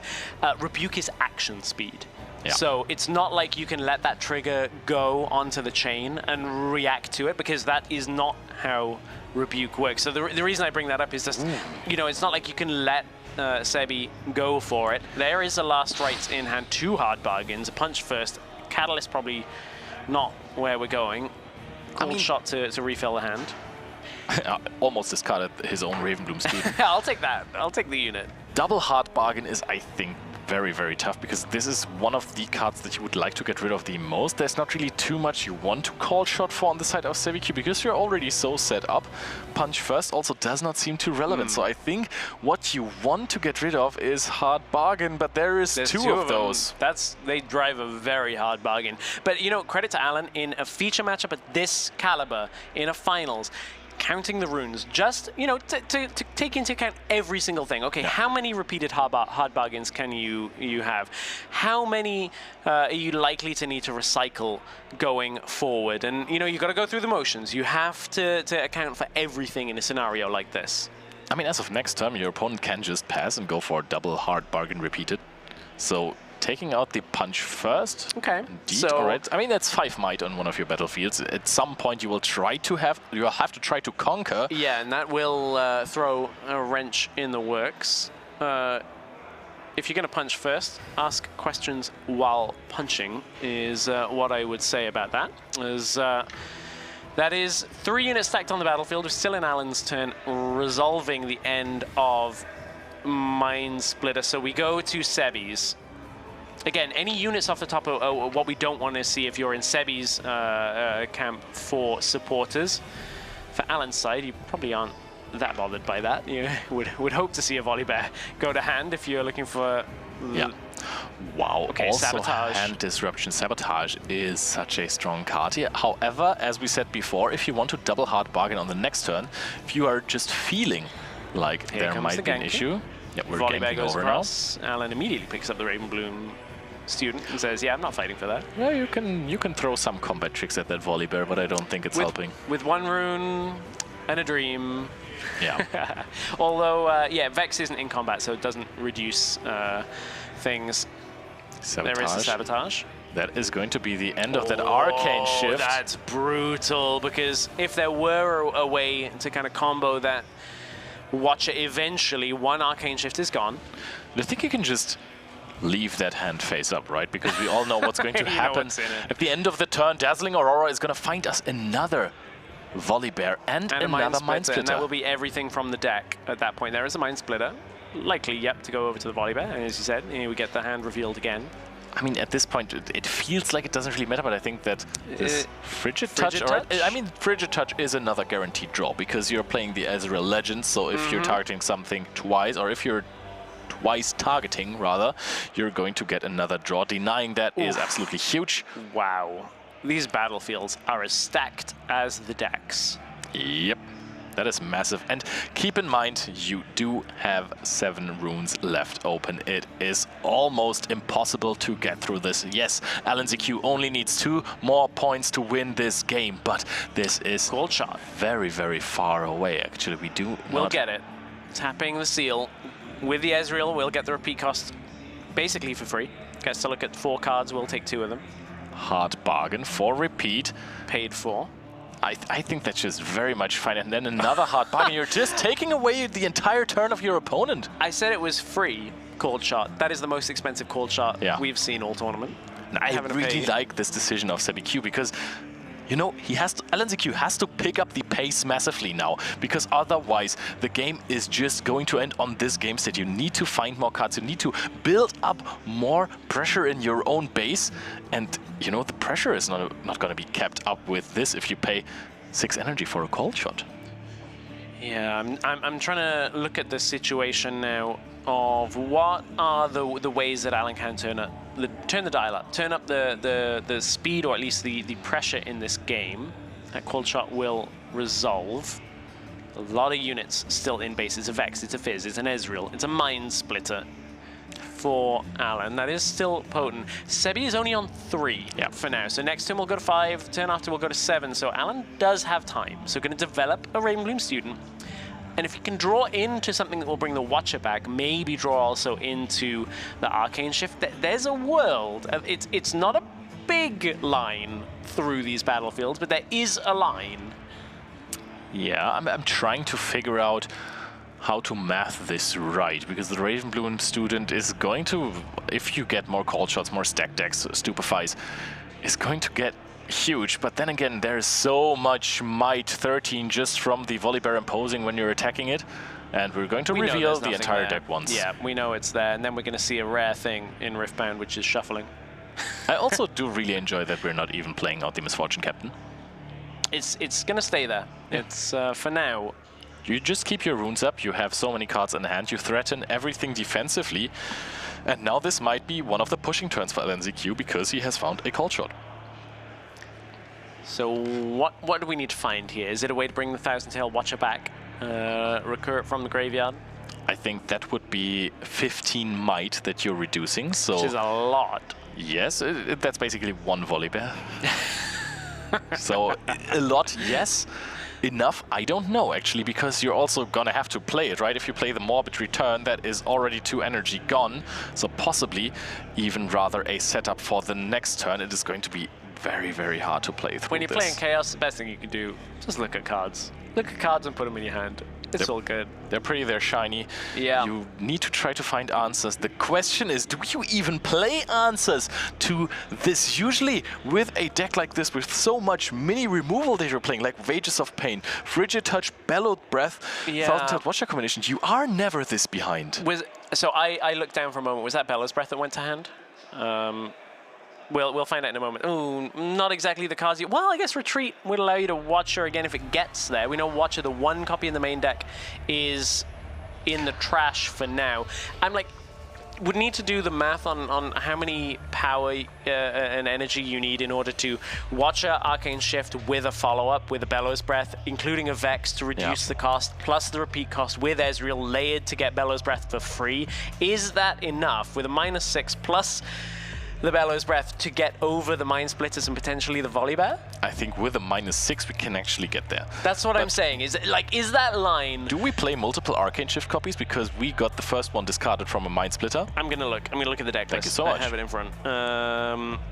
Rebuke is action speed. So it's not like you can let that trigger go onto the chain and react to it, because that is not how Rebuke works. So the reason I bring that up is just, you know, it's not like you can let Sebi go for it. There is a last rights in hand, 2 hard bargains, a punch first, Catalyst probably not where we're going. Cool shot to refill the hand. Almost discarded his own Ravenbloom speed. I'll take that. I'll take the unit. Double hard bargain is, I think, very, very tough, because this is one of the cards that you would like to get rid of the most. There's not really too much you want to call shot for on the side of ZQ, because you're already so set up. Punch first also does not seem too relevant. So I think what you want to get rid of is hard bargain, but there's two of those. They drive a very hard bargain. But, you know, credit to Alan, in a feature matchup at this caliber, in a finals, counting the runes, just, you know, to take into account every single thing. Okay, how many repeated hard bargains can you have? How many are you likely to need to recycle going forward? And, you know, you got to go through the motions. You have to account for everything in a scenario like this. I mean, as of next turn, your opponent can just pass and go for a double hard bargain repeated. So taking out the punch first. Okay. Indeed, so all right. I mean, that's 5 might on one of your battlefields. At some point, you'll have to try to conquer. Yeah, and that will throw a wrench in the works. If you're going to punch first, ask questions while punching is what I would say about that. As that is 3 units stacked on the battlefield. We're still in Alan's turn, resolving the end of Mind Splitter. So we go to Sebi's. Again, any units off the top of what we don't want to see if you're in Sebi's camp for supporters. For Alan's side, you probably aren't that bothered by that. You would hope to see a Volibear go to hand if you're looking for... Yeah. Wow. Okay, also, Sabotage. Hand Disruption. Sabotage is such a strong card here. However, as we said before, if you want to double hard bargain on the next turn, if you are just feeling like there might be an issue... Yep, we're Volibear goes over across. Now. Alan immediately picks up the Ravenbloom student and says, yeah, I'm not fighting for that. Yeah, you can throw some combat tricks at that Volibear, but I don't think it's helping. With 1 rune and a dream. Yeah. Although, yeah, Vex isn't in combat, so it doesn't reduce things. Sabotage. There is a Sabotage. That is going to be the end of that Arcane shift. That's brutal, because if there were a way to kind of combo that Watcher eventually, 1 Arcane shift is gone. I think you can just leave that hand face up, right? Because we all know what's going to happen. At the end of the turn, Dazzling Aurora is going to find us another Volibear and another Mind Splitter. And that will be everything from the deck at that point. There is a Mind Splitter. Likely, yep, to go over to the Volibear. And as you said, we get the hand revealed again. I mean, at this point, it feels like it doesn't really matter, but I think that this Frigid Touch, I mean, Frigid Touch is another guaranteed draw, because you're playing the Ezreal Legends, so if you're targeting something twice, or if you're twice targeting, rather, you're going to get another draw. Denying that is absolutely huge. Wow. These battlefields are as stacked as the decks. Yep. That is massive. And keep in mind, you do have 7 runes left open. It is almost impossible to get through this. Yes, Alan ZQ only needs 2 more points to win this game, but this is Cold Shot. Very, very far away. Actually, we'll get it. Tapping the seal. With the Ezreal, we'll get the repeat cost basically for free. Gets to look at 4 cards, we'll take 2 of them. Hard bargain for repeat. Paid for. I think that's just very much fine. And then another hard bargain. You're just taking away the entire turn of your opponent. I said it was free Cold Shot. That is the most expensive Cold Shot we've seen all tournament. I really like this decision of SebiQ, because, you know, Alan ZQ has to pick up the pace massively now, because otherwise the game is just going to end on this game state. You need to find more cards. You need to build up more pressure in your own base. And, you know, the pressure is not going to be kept up with this if you pay 6 energy for a Cold Shot. Yeah, I'm trying to look at the situation now of what are the ways that Alan can turn the dial up, turn up the speed, or at least the pressure in this game. That Cold Shot will resolve. A lot of units still in base. It's a Vex, it's a Fizz, it's an Ezreal, it's a Mind Splitter for Alan. That is still potent. Sebi is only on 3 for now. So next turn we'll go to 5, turn after we'll go to 7. So Alan does have time. So going to develop a Ravenbloom student. And if you can draw into something that will bring the Watcher back, maybe draw also into the Arcane Shift, there's a world. It's not a big line through these battlefields, but there is a line. Yeah, I'm trying to figure out how to math this right, because the Ravenbloom student is going to, if you get more Cold Shots, more stack decks, Stupefies, is going to get huge. But then again, there's so much might, 13 just from the Volibear imposing when you're attacking it, and we're going to reveal the entire deck once. Yeah, we know it's there, and then we're going to see a rare thing in Riftbound, which is shuffling. I also do really enjoy that we're not even playing out the Misfortune Captain. It's going to stay there. Yeah. It's for now. You just keep your runes up, you have so many cards in hand, you threaten everything defensively, and now this might be one of the pushing turns for Alan ZQ, because he has found a Cold Shot. So what do we need to find here? Is it a way to bring the Thousand Tail Watcher back, recur it from the graveyard? I think that would be 15 might that you're reducing. So which is a lot. Yes, that's basically one Volibear. So a lot, yes. Enough, I don't know actually, because you're also gonna have to play it, right? If you play the Morbid Return, that is already 2 energy gone. So possibly even rather a setup for the next turn. It is going to be very, very hard to play through When you're playing Chaos, the best thing you can do, just look at cards. Look at cards and put them in your hand. It's all good. They're pretty, they're shiny. Yeah. You need to try to find answers. The question is, do you even play answers to this? Usually with a deck like this, with so much mini removal that you're playing, like Wages of Pain, Frigid Touch, Bellowed Breath, Thousand-Tailed Watcher combinations, you are never this behind. So I looked down for a moment. Was that Bellow's Breath that went to hand? We'll find out in a moment. Ooh, not exactly the cards. Well, I guess Retreat would allow you to Watcher again if it gets there. We know Watcher, the 1 copy in the main deck, is in the trash for now. I'm like, would need to do the math on how many power and energy you need in order to Watcher Arcane Shift with a follow-up, with a Bellow's Breath, including a Vex to reduce the cost, plus the repeat cost with Ezreal layered to get Bellow's Breath for free. Is that enough with a -6 plus the Bellow's Breath to get over the Mind Splitters and potentially the Volibear? I think with a -6 we can actually get there. That's what I'm saying. Is that line? Do we play multiple Arcane Shift copies? Because we got the first one discarded from a Mind Splitter. I'm gonna look at the deck list. Thank you so much. I have it in front.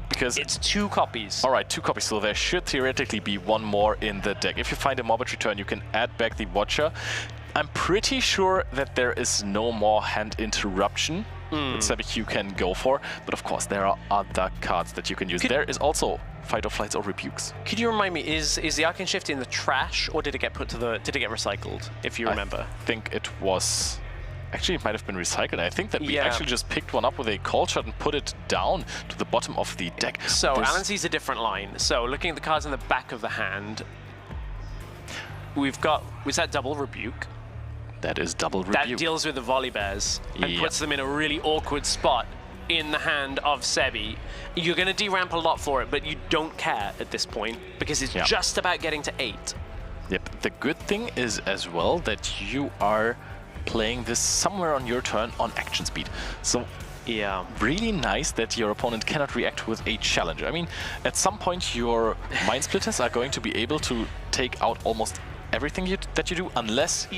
Because it's 2 copies. All right, 2 copies. So there should theoretically be 1 more in the deck. If you find a Morbid Return, you can add back the Watcher. I'm pretty sure that there is no more hand interruption that Sebiq can go for, but of course there are other cards that you can use. There is also Fight or Flights or Rebukes. Could you remind me, is the Arcane Shift in the trash, or did it get put to did it get recycled, if you remember? I think it was, actually it might have been recycled. I think that we actually just picked one up with a call shot and put it down to the bottom of the deck. So Alan sees a different line. So looking at the cards in the back of the hand, we've got, was that double Rebuke? That is double Rebuke. That deals with the Volibears and puts them in a really awkward spot in the hand of Sebi. You're going to deramp a lot for it, but you don't care at this point because it's just about getting to 8. Yep. The good thing is as well that you are playing this somewhere on your turn on action speed. So really nice that your opponent cannot react with a challenge. I mean, at some point your Mind Splitters are going to be able to take out almost everything that you do, unless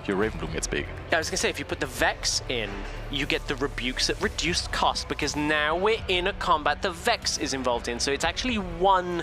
your Ravenbloom gets big. I was going to say, if you put the Vex in, you get the Rebukes at reduced cost, because now we're in a combat the Vex is involved in. So it's actually 1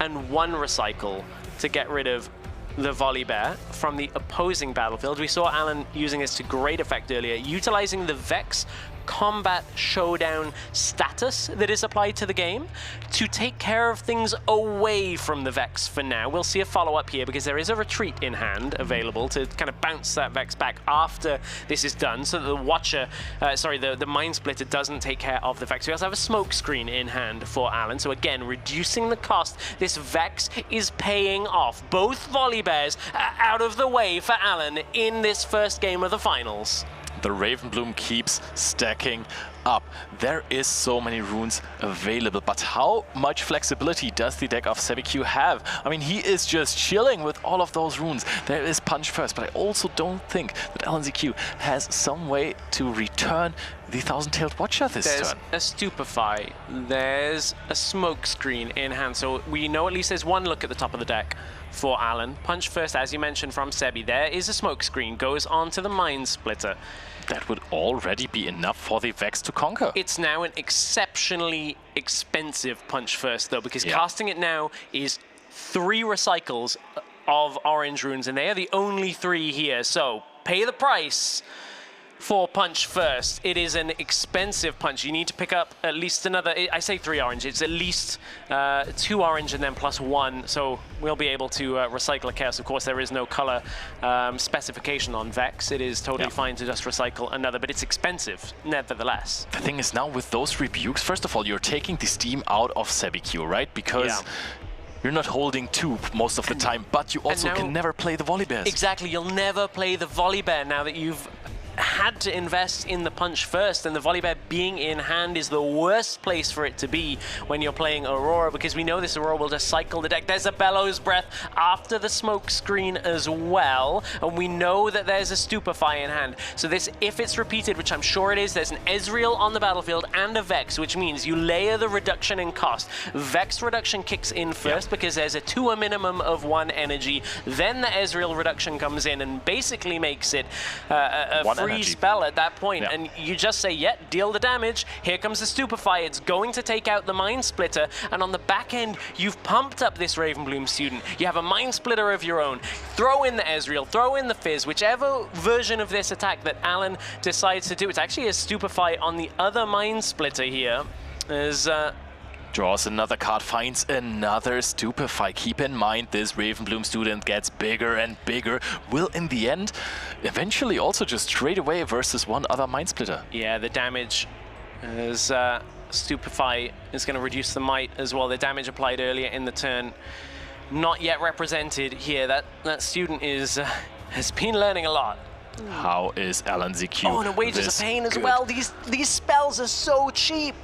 and 1 recycle to get rid of the Volibear from the opposing battlefield. We saw Alan using this to great effect earlier, utilizing the Vex combat showdown status that is applied to the game to take care of things away from the Vex for now. We'll see a follow-up here because there is a retreat in hand available to kind of bounce that Vex back after this is done, so that the Watcher, the Mind Splitter doesn't take care of the Vex. We also have a smoke screen in hand for Alan, so again, reducing the cost. This Vex is paying off. Both Volibears are out of the way for Alan in this first game of the finals. The Ravenbloom keeps stacking up. There is so many runes available, but how much flexibility does the deck of Sebiq have? I mean, he is just chilling with all of those runes. There is Punch First, but I also don't think that LNZQ has some way to return the Thousand-Tailed Watcher this turn. There's a Stupefy, there's a Smoke Screen in hand, so we know at least there's 1 look at the top of the deck for Alan. Punch First, as you mentioned, from Sebi. There is a Smoke Screen, goes on to the Mind Splitter. That would already be enough for the Vex to conquer. It's now an exceptionally expensive Punch First, though, because casting it now is 3 recycles of orange runes, and they are the only 3 here. So pay the price for Punch First. It is an expensive punch. You need to pick up at least another, I say 3 orange, it's at least 2 orange and then plus 1, so we'll be able to recycle a Chaos. Of course, there is no color specification on Vex. It is totally fine to just recycle another, but it's expensive, nevertheless. The thing is now with those Rebukes, first of all, you're taking the steam out of Sebiq, right? Because you're not holding 2 most of the time, but you also can never play the Volibears. Exactly, you'll never play the Volibear now that you've had to invest in the punch first, and the Volibear being in hand is the worst place for it to be when you're playing Aurora, because we know this Aurora will just cycle the deck. There's a Bellows Breath after the smoke screen as well, and we know that there's a Stupefy in hand. So this, if it's repeated, which I'm sure it is, there's an Ezreal on the battlefield and a Vex, which means you layer the reduction in cost. Vex reduction kicks in first because there's to a minimum of 1 energy, then the Ezreal reduction comes in and basically makes it a free energy spell at that point. And you just say, yeah, deal the damage. Here comes the Stupefy. It's going to take out the Mind Splitter. And on the back end, you've pumped up this Ravenbloom student. You have a Mind Splitter of your own. Throw in the Ezreal, throw in the Fizz, whichever version of this attack that Alan decides to do. It's actually a Stupefy on the other Mind Splitter here. As draws another card, finds another Stupefy. Keep in mind, this Ravenbloom student gets bigger and bigger. Will, in the end, eventually also just trade away versus one other Mind Splitter. Yeah, the damage as Stupefy is going to reduce the might as well. The damage applied earlier in the turn, not yet represented here. That student is has been learning a lot. How is Alan ZQ? Oh, and a Wages of Pain as well. These spells are so cheap.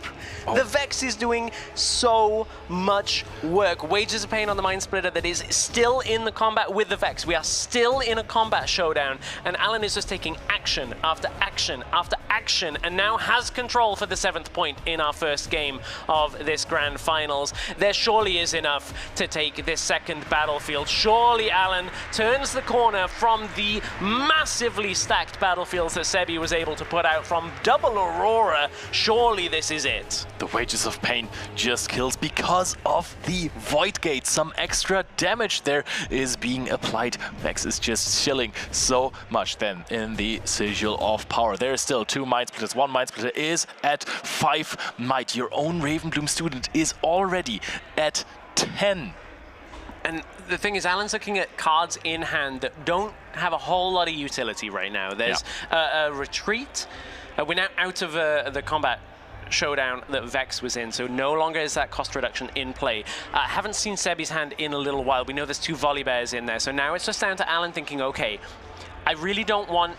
The Vex is doing so much work. Wages of Pain on the Mind Splitter that is still in the combat with the Vex. We are still in a combat showdown, and Alan is just taking action after action after action, and now has control for the 7th point in our first game of this grand finals. There surely is enough to take this second battlefield. Surely Alan turns the corner from the massively stacked battlefields that Sebi was able to put out from double Aurora. Surely this is it. The Wages of Pain just kills because of the Void Gate. Some extra damage there is being applied. Vex is just chilling so much then in the Sigil of Power. There is still 2 Mind Splitters. 1 Mind Splitter is at 5 might. Your own Ravenbloom student is already at 10. And the thing is, Alan's looking at cards in hand that don't have a whole lot of utility right now. There's a retreat. We're now out of the combat showdown that Vex was in, so no longer is that cost reduction in play. Haven't seen Sebi's hand in a little while. We know there's 2 Volibears in there, so now it's just down to Alan thinking, okay, I really don't want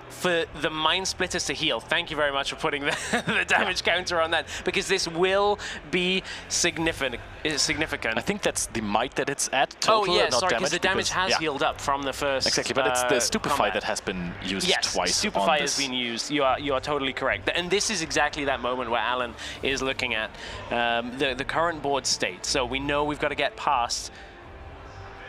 for the Mind Splitters to heal. Thank you very much for putting the damage counter on that, because this will be significant. I think that's the might that it's at total. Oh yeah, not sorry, damage, because the damage has healed up from the first. Exactly, but it's the Stupefy combat that has been used twice. Yes, Stupefy has been used. You are totally correct, and this is exactly that moment where Alan is looking at the current board state. So we know we've got to get past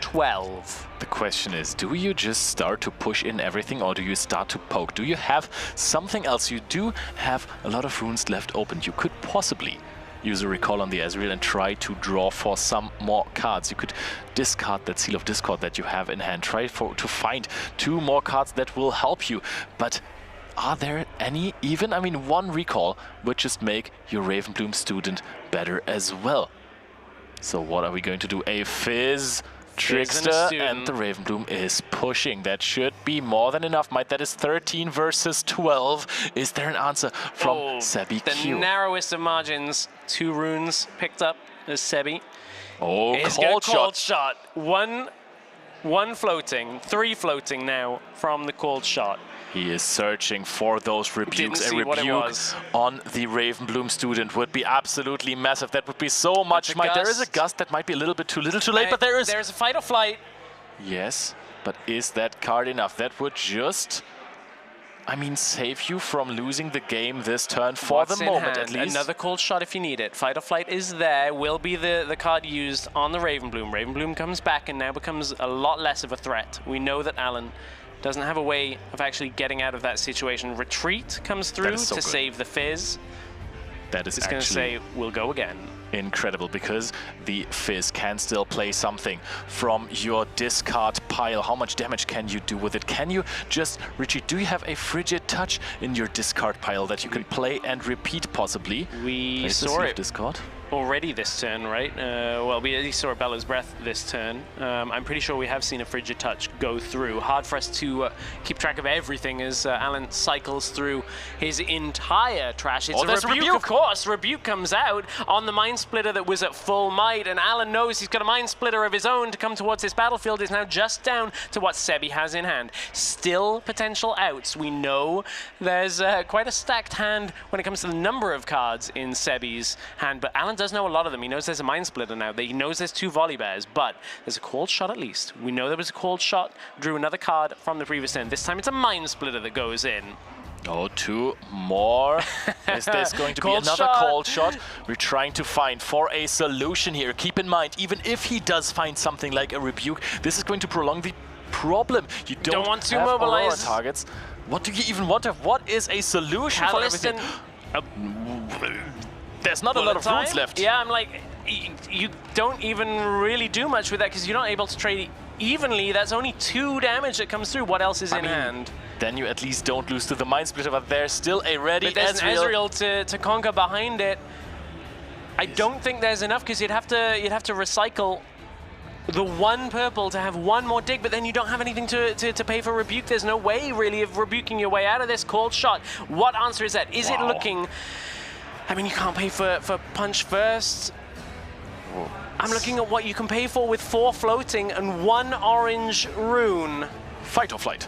12. The question is, do you just start to push in everything, or do you start to poke? Do you have something else? You do have a lot of runes left open. You could possibly use a recall on the Ezreal and try to draw for some more cards. You could discard that Seal of Discord that you have in hand. Try to find 2 more cards that will help you. But are there any even? I mean, 1 recall would just make your Ravenbloom student better as well. So what are we going to do? A Fizz, Trickster, and the Ravenbloom is pushing. That should be more than enough might. That is 13 versus 12. Is there an answer from Sebi Q? The narrowest of margins. 2 runes picked up as Sebi. Oh, cold shot. One floating, 3 floating now from the cold shot. He is searching for those rebukes. A rebuke on the Ravenbloom student would be absolutely massive. That would be so much might. There is a gust that might be a little bit too little too late, but there's a fight or flight. Yes, but is that card enough? That would just, I mean, save you from losing the game this turn for the moment at least. Another cold shot if you need it. Fight or flight is there, will be the card used on the Ravenbloom. Ravenbloom comes back and now becomes a lot less of a threat. We know that Alan doesn't have a way of actually getting out of that situation. Retreat comes through to save the Fizz. That is actually going to say, we'll go again. Incredible, because the Fizz can still play something from your discard pile. How much damage can you do with it? Can you just retreat? Do you have a Frigid Touch in your discard pile that you can play and repeat possibly? We saw it. Discard. already this turn, right? Well, we at least saw a Bella's Breath this turn. I'm pretty sure we have seen a Frigid Touch go through. Hard for us to keep track of everything as Alan cycles through his entire trash. It's a Rebuke, of course. Rebuke comes out on the Mind Splitter that was at full might, and Alan knows he's got a Mind Splitter of his own to come towards this battlefield. It's now just down to what Sebi has in hand. Still potential outs. We know there's quite a stacked hand when it comes to the number of cards in Sebi's hand, but Alan does know a lot of them. He knows there's a Mind Splitter now. He knows there's 2 Volley Bears, but there's a Cold Shot at least. We know there was a Cold Shot, drew another card from the previous turn. This time it's a Mind Splitter that goes in. Oh, 2 more. Is this going to be another Cold Shot? We're trying to find for a solution here. Keep in mind, even if he does find something like a Rebuke, this is going to prolong the problem. You don't want to have mobilize Aurora targets. What do you even want? What is a solution for everything? There's not a lot of runes left. Yeah, I'm like, you don't even really do much with that because you're not able to trade evenly. That's only 2 damage that comes through. What else is in hand? Then you at least don't lose to the Mind Splitter, but there's still a ready Ezreal. There's an Ezreal to conquer behind it. I don't think there's enough because you'd have to recycle the 1 purple to have 1 more dig, but then you don't have anything to pay for Rebuke. There's no way really of rebuking your way out of this. Cold Shot. What answer is that? Is it looking... I mean, you can't pay for Punch first. I'm looking at what you can pay for with 4 floating and 1 orange rune. Fight or flight.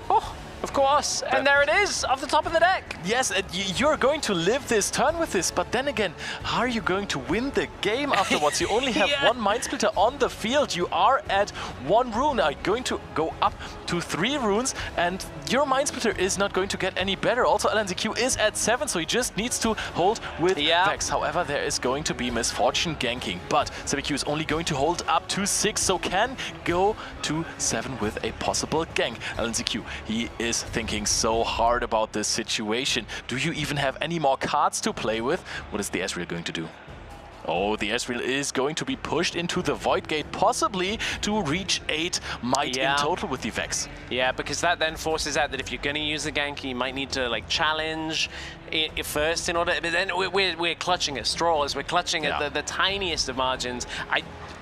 Oh, of course. And there it is, off the top of the deck. Yes, you're going to live this turn with this, but then again, how are you going to win the game afterwards? You only have 1 Mind Splitter on the field. You are at 1 rune. Are going to go up to 3 runes, and your Mind Splitter is not going to get any better. Also, LNZQ is at 7, so he just needs to hold with Vex. However, there is going to be Misfortune ganking, but SebiQ is only going to hold up to 6, so can go to 7 with a possible gank. LNZQ, he is thinking so hard about this situation. Do you even have any more cards to play with? What is the Ezreal going to do? Oh, the Ezreal is going to be pushed into the Void Gate, possibly to reach 8 might in total with the Vex. Yeah, because that then forces out that if you're going to use the gank, you might need to like challenge it first in order. But then we're clutching at straws. We're clutching at the tiniest of margins.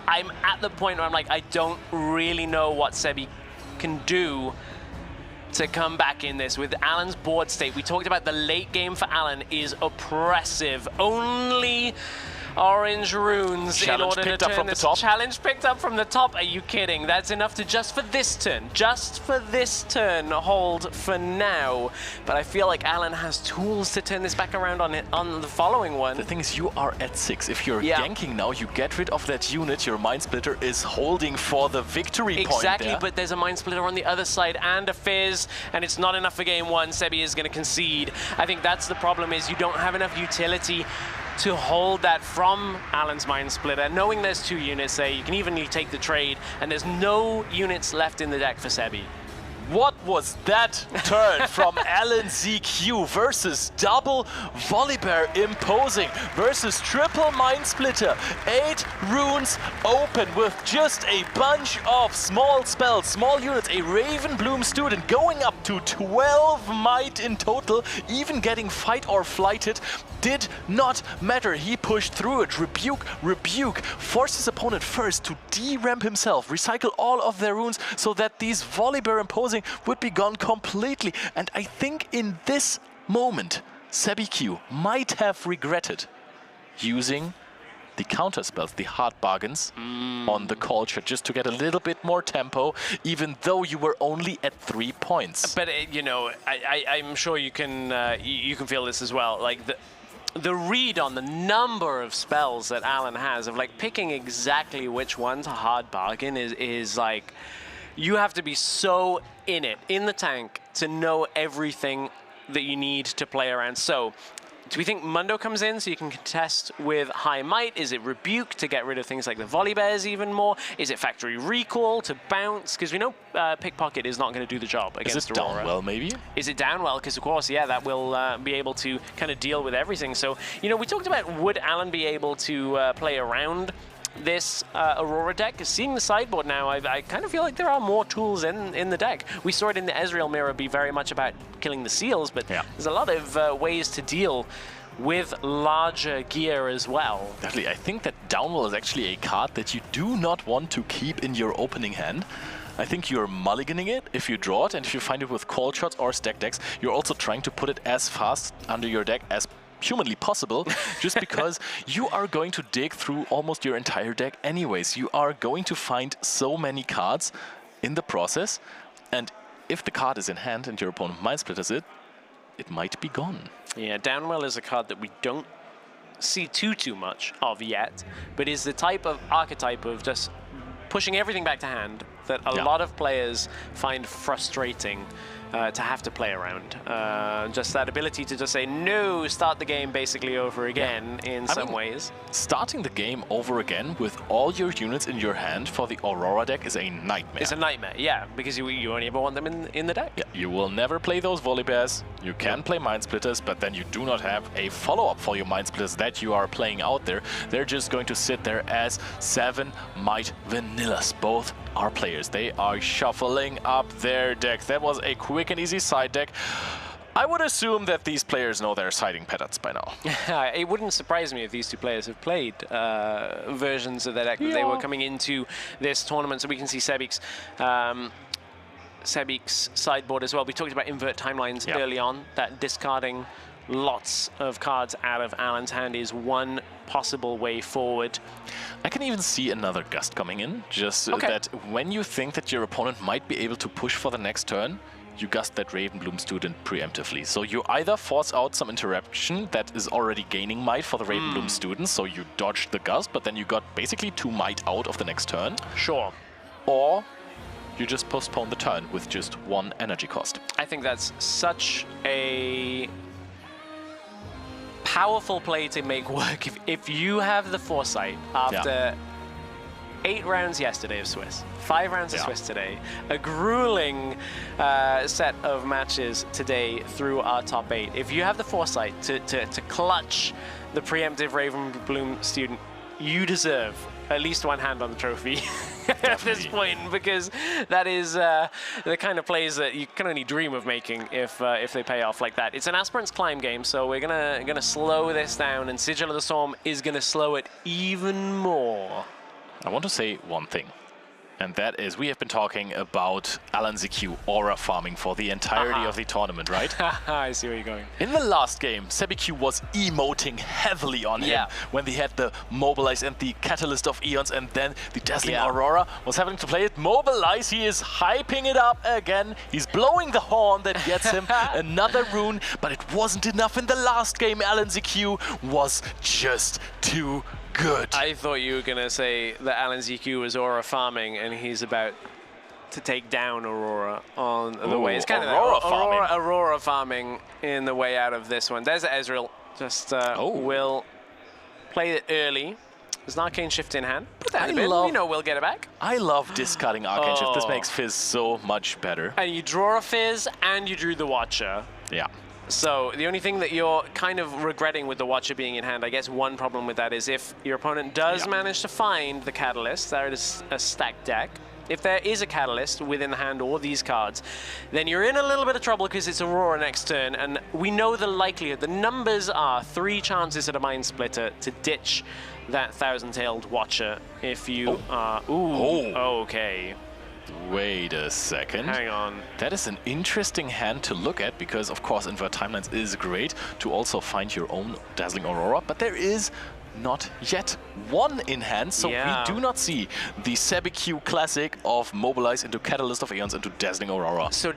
I'm at the point where I'm like, I don't really know what Sebi can do to come back in this. With Alan's board state, we talked about the late game for Alan is oppressive. Only orange runes in order to turn this. Challenge picked up from the top. Are you kidding? That's enough to just for this turn hold for now. But I feel like Alan has tools to turn this back around on the following one. The thing is, you are at 6. If you're ganking now, you get rid of that unit. Your Mind Splitter is holding for the victory point. Exactly, but there's a Mind Splitter on the other side and a Fizz, and it's not enough for game 1. Sebi is going to concede. I think that's the problem, is you don't have enough utility to hold that from Alan's Mind Splitter. Knowing there's 2 units there, you can evenly take the trade, and there's no units left in the deck for Sebi. What was that turn from LNZQ versus double Volibear imposing versus triple Mind Splitter? 8 runes open with just a bunch of small spells, small units, a Raven Bloom student going up to 12 might in total, even getting fight or flighted. Did not matter. He pushed through it. Rebuke. Forced his opponent first to de-ramp himself, recycle all of their runes so that these Volibear imposing would be gone completely. And I think in this moment, SebiQ might have regretted using the counter spells, the hard bargains on the culture, just to get a little bit more tempo, even though you were only at 3 points. But you know, I'm sure you can feel this as well. Like the read on the number of spells that Alan has, of like picking exactly which one to hard bargain is like, you have to be so in it, in the tank, to know everything that you need to play around. So do we think Mundo comes in so you can contest with High Might? Is it Rebuke to get rid of things like the Volley Bears even more? Is it Factory Recall to bounce? Because we know Pickpocket is not going to do the job against Aurora. Is it Downwell maybe? Is it Downwell? Because of course, yeah, that will be able to kind of deal with everything. So, you know, we talked about, would Alan be able to play around this Aurora deck? Seeing the sideboard now, I kind of feel like there are more tools in the deck. We saw it in the Ezreal mirror be very much about killing the seals, but there's a lot of ways to deal with larger gear as well. Definitely, I think that Downwell is actually a card that you do not want to keep in your opening hand. I think you're mulliganing it if you draw it, and if you find it with call shots or stack decks, you're also trying to put it as fast under your deck as humanly possible, just because you are going to dig through almost your entire deck anyways. You are going to find so many cards in the process, and if the card is in hand and your opponent mind splitters it, it might be gone. Yeah, Downwell is a card that we don't see too much of yet, but is the type of archetype of just pushing everything back to hand that a lot of players find frustrating to have to play around. Just that ability to just say, no, start the game basically over again in some ways. Starting the game over again with all your units in your hand for the Aurora deck is a nightmare. It's a nightmare, yeah, because you only ever want them in the deck. Yeah, you will never play those Volley Bears. You can play Mind Splitters, but then you do not have a follow-up for your Mind Splitters that you are playing out there. They're just going to sit there as 7 Might Vanillas. Both are players. They are shuffling up their decks. That was a quick and easy side deck. I would assume that these players know their siding patterns by now. It wouldn't surprise me if these two players have played versions of their deck that they were coming into this tournament. So we can see Sebik's sideboard as well. We talked about invert timelines early on, that discarding lots of cards out of Alan's hand is one possible way forward. I can even see another gust coming in, just that when you think that your opponent might be able to push for the next turn, you gust that Ravenbloom student preemptively. So you either force out some interaction that is already gaining might for the Ravenbloom student, so you dodged the gust, but then you got basically 2 might out of the next turn. Sure. Or you just postpone the turn with just 1 energy cost. I think that's such a powerful play to make work. If you have the foresight after 8 rounds yesterday of Swiss, 5 rounds of Swiss today, a grueling set of matches today through our top 8. If you have the foresight to clutch the preemptive Ravenbloom student, you deserve at least 1 hand on the trophy at this point, because that is the kind of plays that you can only dream of making if they pay off like that. It's an Aspirant's Climb game, so we're gonna slow this down, and Sigil of the Storm is gonna slow it even more. I want to say one thing, and that is we have been talking about Alan ZQ aura farming for the entirety of the tournament, right? I see where you're going. In the last game, SebiQ was emoting heavily on him when they had the Mobilize and the Catalyst of Eons, and then the Dazzling Aurora was having to play it. Mobilize, he is hyping it up again. He's blowing the horn that gets him another rune, but it wasn't enough in the last game. Alan ZQ was just too good. I thought you were going to say that Alan ZQ was aura farming and he's about to take down Aurora on the way. It's kind of Aurora farming in the way out of this one. There's Ezreal. Just will play it early. There's an Arcane Shift in hand. Put that in the bin. We know we'll get it back. I love discarding Arcane Shift. This makes Fizz so much better. And you draw a Fizz and you drew the Watcher. Yeah. So the only thing that you're kind of regretting with the Watcher being in hand, I guess one problem with that is if your opponent does manage to find the Catalyst, there is a stacked deck. If there is a Catalyst within the hand or these cards, then you're in a little bit of trouble because it's Aurora next turn, and we know the likelihood. The numbers are 3 chances at a Mind Splitter to ditch that Thousand-Tailed Watcher if you are... okay. Wait a second. Hang on. That is an interesting hand to look at because, of course, Invert Timelines is great to also find your own Dazzling Aurora, but there is not yet one in hand, so we do not see the SebiQ classic of Mobilize into Catalyst of Eons into Dazzling Aurora. So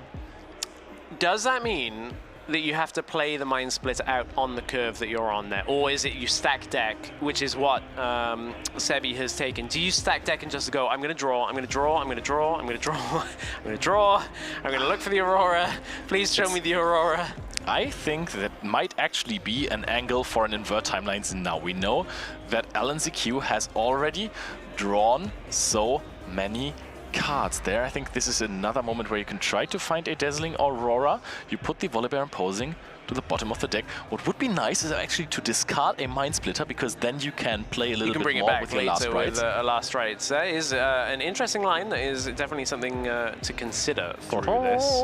does that mean that you have to play the Mind Splitter out on the curve that you're on there? Or is it you stack deck, which is what Sebi has taken? Do you stack deck and just go, I'm going to draw, I'm going to draw, I'm going to draw, I'm going to draw, I'm going to draw, I'm going to look for the Aurora, please show me the Aurora? I think that might actually be an angle for an Invert Timelines now. We know that Alan ZQ has already drawn so many cards there. I think this is another moment where you can try to find a Dazzling Aurora. You put the Volibear imposing to the bottom of the deck. What would be nice is actually to discard a Mind Splitter, because then you can play a little bit more with your last rights. With last rights. That is an interesting line. That is definitely something to consider through this.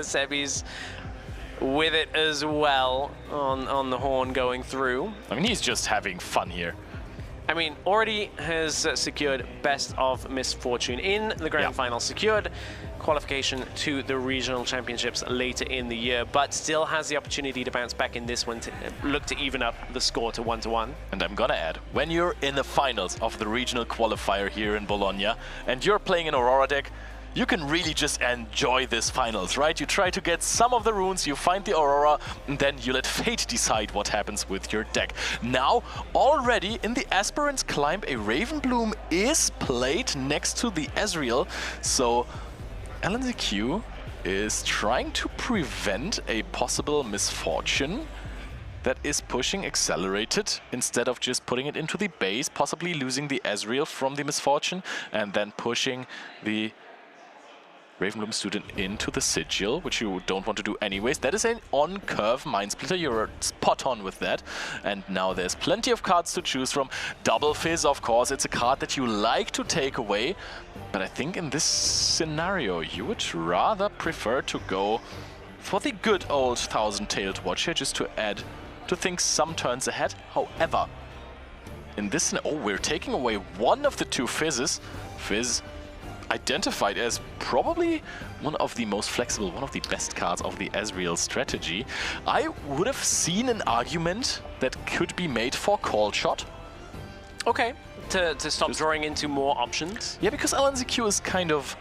Sebi's with it as well on the horn going through. I mean, he's just having fun here. I mean, already has secured Best of Misfortune in the Grand Final, secured qualification to the regional championships later in the year, but still has the opportunity to bounce back in this one to look to even up the score to 1-1. And I'm gonna add, when you're in the finals of the regional qualifier here in Bologna and you're playing an Aurora deck, you can really just enjoy this finals, right? You try to get some of the runes, you find the Aurora, and then you let fate decide what happens with your deck. Now, already in the Aspirants Climb, a Ravenbloom is played next to the Ezreal, so LNZQ is trying to prevent a possible misfortune that is pushing Accelerated instead of just putting it into the base, possibly losing the Ezreal from the misfortune, and then pushing the Ravenbloom student into the Sigil, which you don't want to do anyways. That is an on-curve Mind Splitter, you're spot on with that. And now there's plenty of cards to choose from. Double Fizz, of course, it's a card that you like to take away. But I think in this scenario, you would rather prefer to go for the good old Thousand-Tailed Watcher, just to add to things some turns ahead. However, in this, we're taking away one of the two Fizzes. Fizz identified as probably one of the most flexible, one of the best cards of the Ezreal strategy. I would have seen an argument that could be made for Call Shot. Okay, to stop drawing into more options. Yeah, because LNZQ is kind of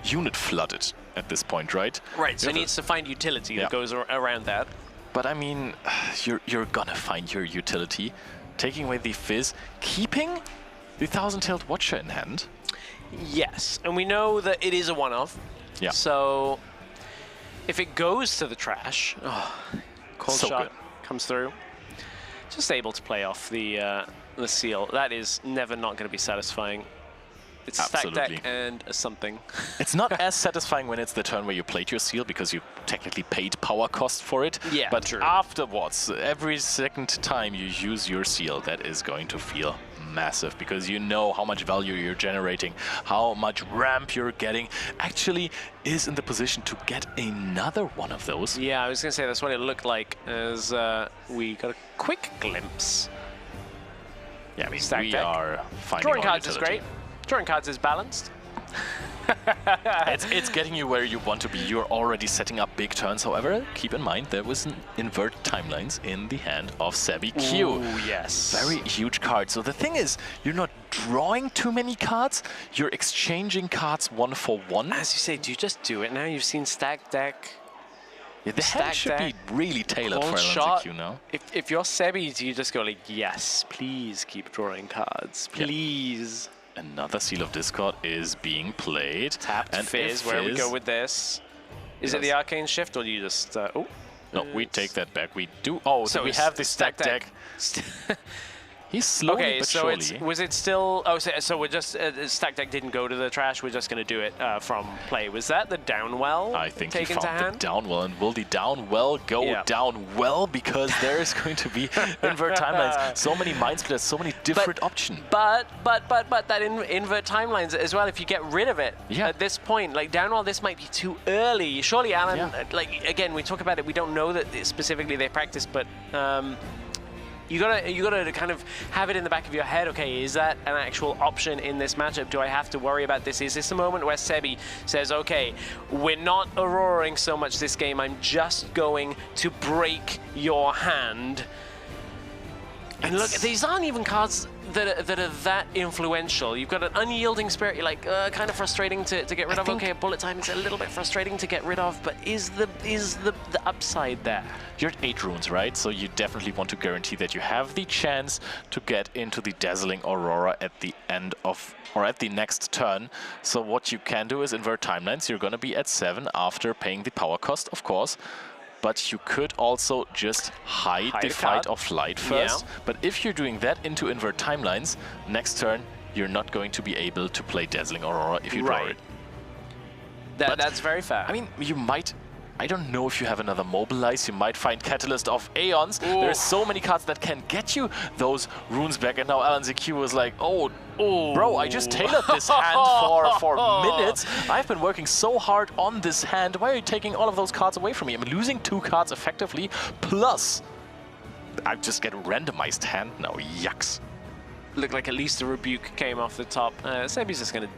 unit flooded at this point, right? Right, so it needs to find utility that goes around that. But I mean, you're gonna find your utility. Taking away the Fizz, keeping the Thousand-Tailed Watcher in hand. Yes, and we know that it is a one-off. Yeah. So if it goes to the trash, Cold So Shot good. comes through. Just able to play off the seal. That is never not going to be satisfying. It's stack deck and something. It's not as satisfying when it's the turn where you played your seal, because you technically paid power cost for it. Yeah, but true. Afterwards, every second time you use your seal, that is going to feel massive, because you know how much value you're generating, how much ramp you're getting. Actually is in the position to get another one of those. Yeah, I was going to say that's what it looked like as we got a quick glimpse. Yeah, I mean, Stack we deck. are finding Drawing our cards is utility. great. Drawing cards is balanced. It's getting you where you want to be. You're already setting up big turns. However, keep in mind there was an invert timelines in the hand of Sebby Q. Ooh, yes. Very huge card. So the thing is, you're not drawing too many cards. You're exchanging cards one for one. As you say, do you just do it now? You've seen stack deck. Yeah, the hand should be really tailored for LNZQ now. If you're Sebby, do you just go like, yes, please keep drawing cards, please. Another Seal of Discord is being played. Tapped and Fizz, where we go with this. Is it the Arcane Shift, or do you just... No, we take that back. We do... Oh, so we have the stack deck. He's slowly but surely. So was it still... Oh, so we're just... stack deck didn't go to the trash, we're just going to do it from play. Was that the down well I think he taken found the down well, and will the down well go down well? Because there is going to be invert timelines. So many mind splitters, so many different options. But that invert timelines as well, if you get rid of it at this point, like down well, this might be too early. Surely, Alan, like, again, we talk about it, we don't know that specifically they practice, but... You gotta kind of have it in the back of your head. Okay, is that an actual option in this matchup? Do I have to worry about this? Is this a moment where Sebby says, okay, we're not Auroraing so much this game, I'm just going to break your hand? And look, these aren't even cards that are that influential. You've got an Unyielding Spirit, you're like, kind of frustrating to get rid of. Okay, Bullet Time is a little bit frustrating to get rid of, but is the upside there? You're at 8 runes, right? So you definitely want to guarantee that you have the chance to get into the Dazzling Aurora at the end of, or at the next turn. So what you can do is invert timelines. You're going to be at 7 after paying the power cost, of course. But you could also just hide the Fight or Flight first. Yeah. But if you're doing that into invert timelines, next turn you're not going to be able to play Dazzling Aurora if you draw it. That's very fair. I mean, you might... I don't know if you have another Mobilize. You might find Catalyst of Aeons. There's so many cards that can get you those runes back. And now LNZQ was like, oh, Oh. Bro, I just tailored this hand for minutes. I've been working so hard on this hand. Why are you taking all of those cards away from me? I'm losing 2 cards effectively, plus I just get a randomized hand now. Yucks. Looked like at least a rebuke came off the top. Sebi's just going to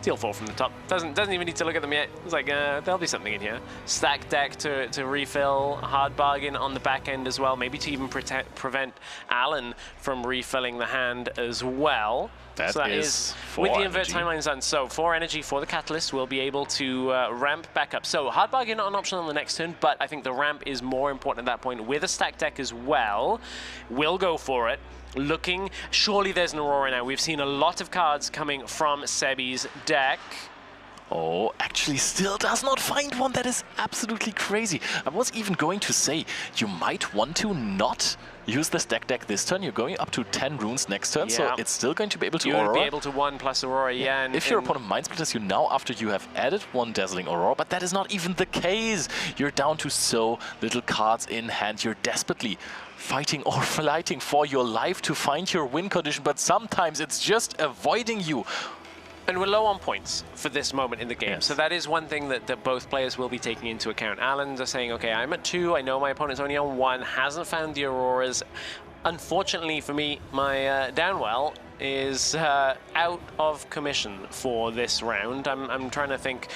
deal 4 from the top. Doesn't even need to look at them yet. It's like, there'll be something in here. Stack deck to refill. Hard bargain on the back end as well. Maybe to even prevent Alan from refilling the hand as well. That is with the invert timelines done. So 4 energy for the catalyst. We'll be able to ramp back up. So hard bargain not an option on the next turn, but I think the ramp is more important at that point. With a stack deck as well, we'll go for it. Looking, surely there's an Aurora now. We've seen a lot of cards coming from Sebi's deck. Oh, actually still does not find one. That is absolutely crazy. I was even going to say, you might want to not use the stack deck this turn. You're going up to 10 runes next turn, so it's still going to be able to Aurora. You'll be able to 1 plus Aurora, yeah. And if your opponent mind splitters you now after you have added 1 Dazzling Aurora, but that is not even the case. You're down to so little cards in hand. You're desperately fighting or fighting for your life to find your win condition, but sometimes it's just avoiding you. And we're low on points for this moment in the game. So that is one thing that both players will be taking into account. Alan's are saying, okay, I'm at 2. I know my opponent's only on 1. Hasn't found the Auroras. Unfortunately for me, my downwell is out of commission for this round. I'm trying to think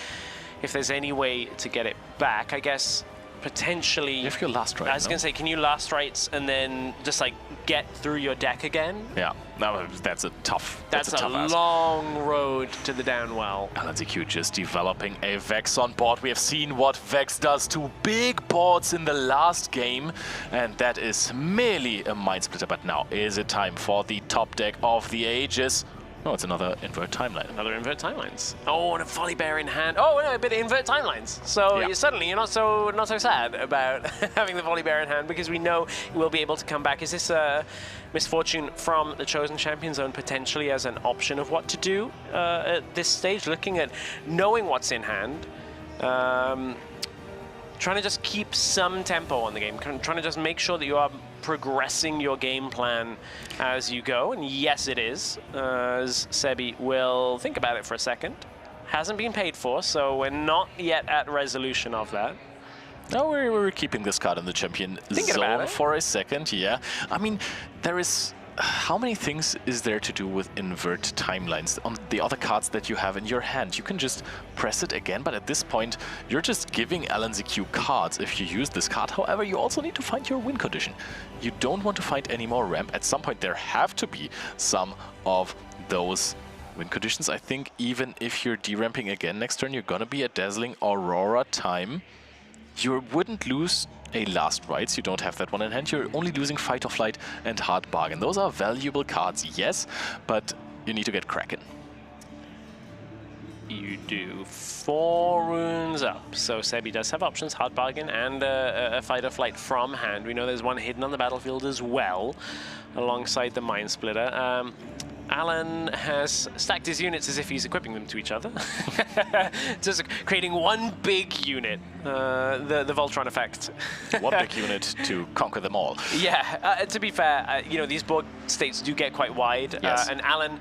if there's any way to get it back. I guess potentially. If you last right, I was going to say, can you last rights and then just like get through your deck again? Yeah, no, that's a tough. That's a long road to the downwell. LNZQ just developing a Vex on board. We have seen what Vex does to big boards in the last game, and that is merely a mind splitter. But now is it time for the top deck of the ages? No, it's another invert timeline. Another invert timelines. Oh, and a volley bear in hand. Oh, no, a bit of invert timelines. So suddenly you're not so sad about having the volley bear in hand, because we know we'll be able to come back. Is this a misfortune from the Chosen Champion Zone potentially as an option of what to do at this stage? Looking at knowing what's in hand. Trying to just keep some tempo on the game, trying to just make sure that you are progressing your game plan as you go. And yes, it is, as Sebi will think about it for a second. Hasn't been paid for, so we're not yet at resolution of that. No, we're keeping this card in the champion zone for a second, yeah. I mean, there is... How many things is there to do with invert timelines on the other cards that you have in your hand? You can just press it again, but at this point, you're just giving LNZQ cards if you use this card. However, you also need to find your win condition. You don't want to find any more ramp. At some point, there have to be some of those win conditions. I think even if you're deramping again next turn, you're gonna be at Dazzling Aurora time. You wouldn't lose a last rights, you don't have that one in hand. You're only losing Fight or Flight and Hard Bargain. Those are valuable cards, yes, but you need to get Kraken. You do 4 runes up. So Sebi does have options, Hard Bargain and a Fight or Flight from hand. We know there's one hidden on the battlefield as well, alongside the Mind Splitter. Alan has stacked his units as if he's equipping them to each other. Just creating one big unit, the Voltron effect. One big unit to conquer them all. Yeah, to be fair, you know, these board states do get quite wide. Yes. And Alan,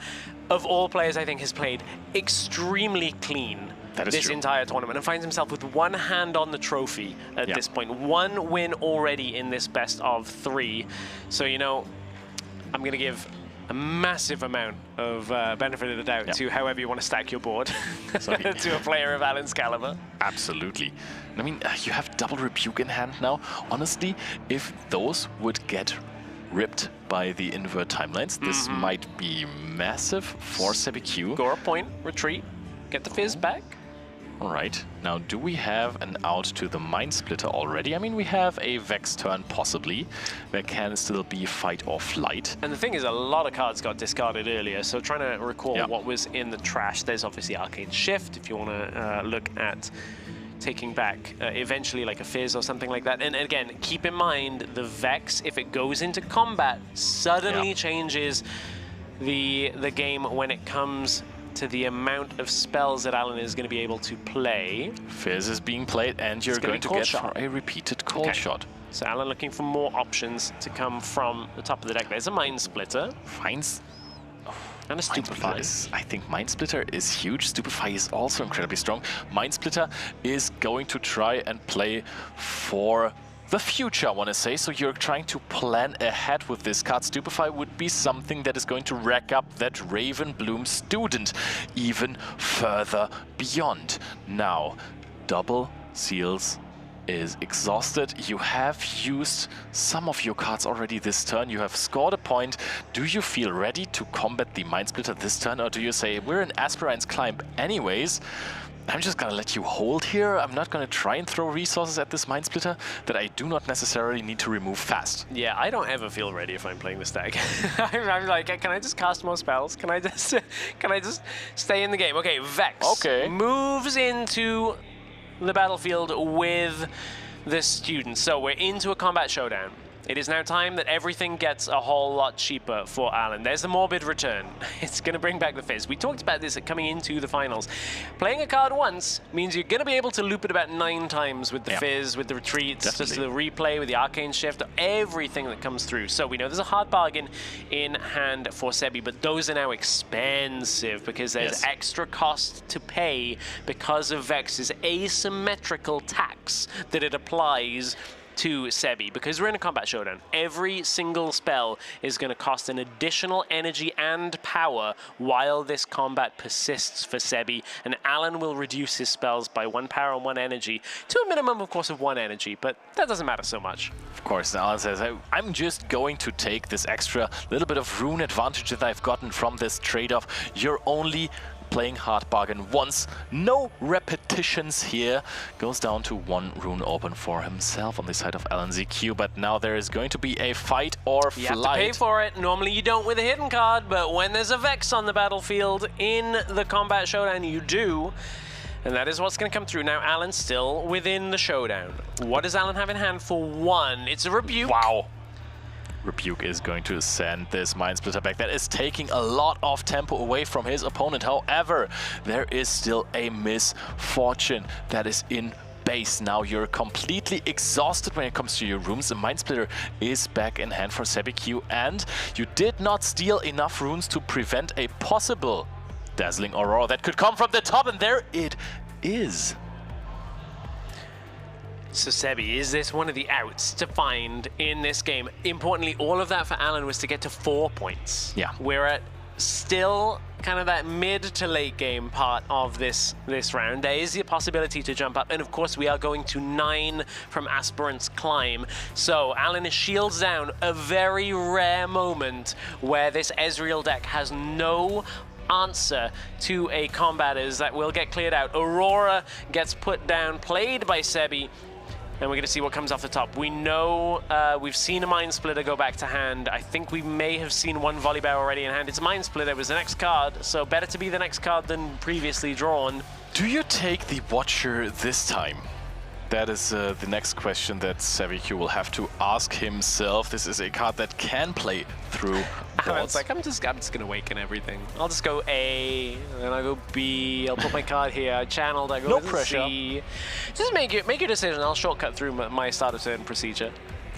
of all players, I think, has played extremely clean this entire tournament and finds himself with 1 hand on the trophy at this point. 1 win already in this best of 3. So, you know, I'm going to give a massive amount of benefit of the doubt to however you want to stack your board to a player of Alan's caliber. Absolutely. I mean, you have double rebuke in hand now. Honestly, if those would get ripped by the invert timelines, this might be massive for SebiQ. Score a point, retreat, get the fizz back. All right, now do we have an out to the Mind Splitter already? I mean, we have a Vex turn possibly. There can still be Fight or Flight. And the thing is, a lot of cards got discarded earlier, so trying to recall what was in the trash. There's obviously Arcane Shift, if you want to look at taking back eventually like a Fizz or something like that. And again, keep in mind, the Vex, if it goes into combat, suddenly changes the game when it comes to the amount of spells that Alan is going to be able to play. Fizz is being played, and you're going to get for a repeated cold shot. So Alan looking for more options to come from the top of the deck. There's a Mind Splitter. Finds... And a Stupefy. I think Mind Splitter is huge. Stupefy is also incredibly strong. Mind Splitter is going to try and play for the future, I want to say. So you're trying to plan ahead with this card. Stupefy would be something that is going to rack up that Raven Bloom student even further beyond. Now, double seals is exhausted. You have used some of your cards already this turn. You have scored a point. Do you feel ready to combat the Mind Splitter this turn, or do you say, we're in Aspirant's Climb anyways, I'm just gonna let you hold here. I'm not gonna try and throw resources at this Mind Splitter that I do not necessarily need to remove fast. Yeah, I don't ever feel ready if I'm playing this deck. I'm like, can I just cast more spells? Can I just stay in the game? Okay, Vex moves into the battlefield with the students. So we're into a combat showdown. It is now time that everything gets a whole lot cheaper for Alan. There's the Morbid Return. It's going to bring back the Fizz. We talked about this coming into the finals. Playing a card once means you're going to be able to loop it about 9 times with the Fizz, with the retreats, just the replay, with the Arcane Shift, everything that comes through. So we know there's a hard bargain in hand for Sebi, but those are now expensive because there's extra cost to pay because of Vex's asymmetrical tax that it applies to Sebi. Because we're in a combat showdown, every single spell is going to cost an additional energy and power while this combat persists for Sebi, and Alan will reduce his spells by 1 power and 1 energy to a minimum, of course, of 1 energy, but that doesn't matter so much. Of course, Alan says, I'm just going to take this extra little bit of rune advantage that I've gotten from this trade-off. You're only playing hard bargain once, no repetitions here. Goes down to 1 rune open for himself on the side of Alan ZQ, but now there is going to be a fight or flight. You have to pay for it. Normally you don't with a hidden card, but when there's a Vex on the battlefield in the combat showdown, you do. And that is what's going to come through. Now, Alan's still within the showdown. What does Alan have in hand for 1? It's a Rebuke. Wow. Rebuke is going to send this Mind Splitter back. That is taking a lot of tempo away from his opponent. However, there is still a misfortune that is in base. Now you're completely exhausted when it comes to your runes. The Mind Splitter is back in hand for SebiQ, and you did not steal enough runes to prevent a possible Dazzling Aurora that could come from the top, and there it is. So Sebi, is this one of the outs to find in this game? Importantly, all of that for Alan was to get to 4 points. Yeah. We're at still kind of that mid to late game part of this round. There is the possibility to jump up, and of course we are going to 9 from Aspirant's Climb. So Alan is shields down, a very rare moment where this Ezreal deck has no answer to a combaters that will get cleared out. Aurora gets put down, played by Sebi, and we're going to see what comes off the top. We know we've seen a Mind Splitter go back to hand. I think we may have seen 1 Volley Bow already in hand. It's Mind Splitter, it was the next card, so better to be the next card than previously drawn. Do you take the Watcher this time? That is the next question that SebiQ will have to ask himself. This is a card that can play through boards. Like, I'm just going to awaken everything. I'll just go A, and then I'll go B. I'll put my card here. I channeled. I go no to pressure. C. Just make your decision. I'll shortcut through my start of turn procedure.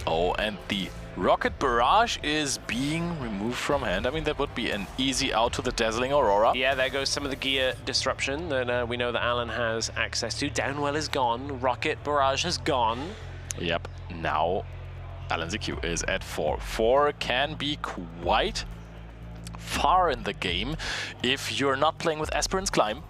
Oh, and the Rocket Barrage is being removed from hand. I mean, that would be an easy out to the Dazzling Aurora. Yeah, there goes some of the gear disruption that we know that Alan has access to. Downwell is gone. Rocket Barrage has gone. Yep. Now, Alan ZQ is at 4. 4 can be quite far in the game if you're not playing with Aspirant's Climb.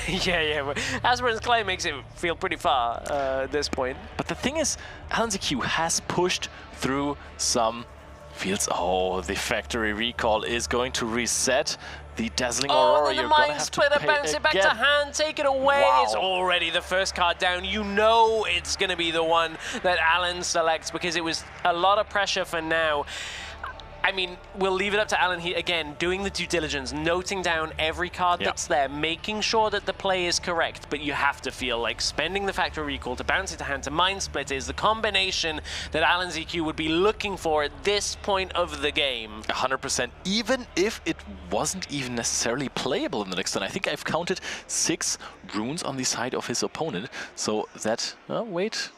yeah. Aspirant's Climb makes it feel pretty far at this point. But the thing is, Alan ZQ has pushed through some fields. Oh, the factory recall is going to reset the Dazzling Aurora. And the Mind Splitter, bounce it back to hand, take it away. Wow. It's already the first card down. You know it's going to be the one that Alan selects because it was a lot of pressure for now. I mean, we'll leave it up to Alan here, again, doing the due diligence, noting down every card that's there, making sure that the play is correct, but you have to feel like spending the factory recall to bounce it to hand to Mind Split is the combination that Alan ZQ would be looking for at this point of the game. 100%, even if it wasn't even necessarily playable in the next turn. I think I've counted 6 runes on the side of his opponent, so that, wait,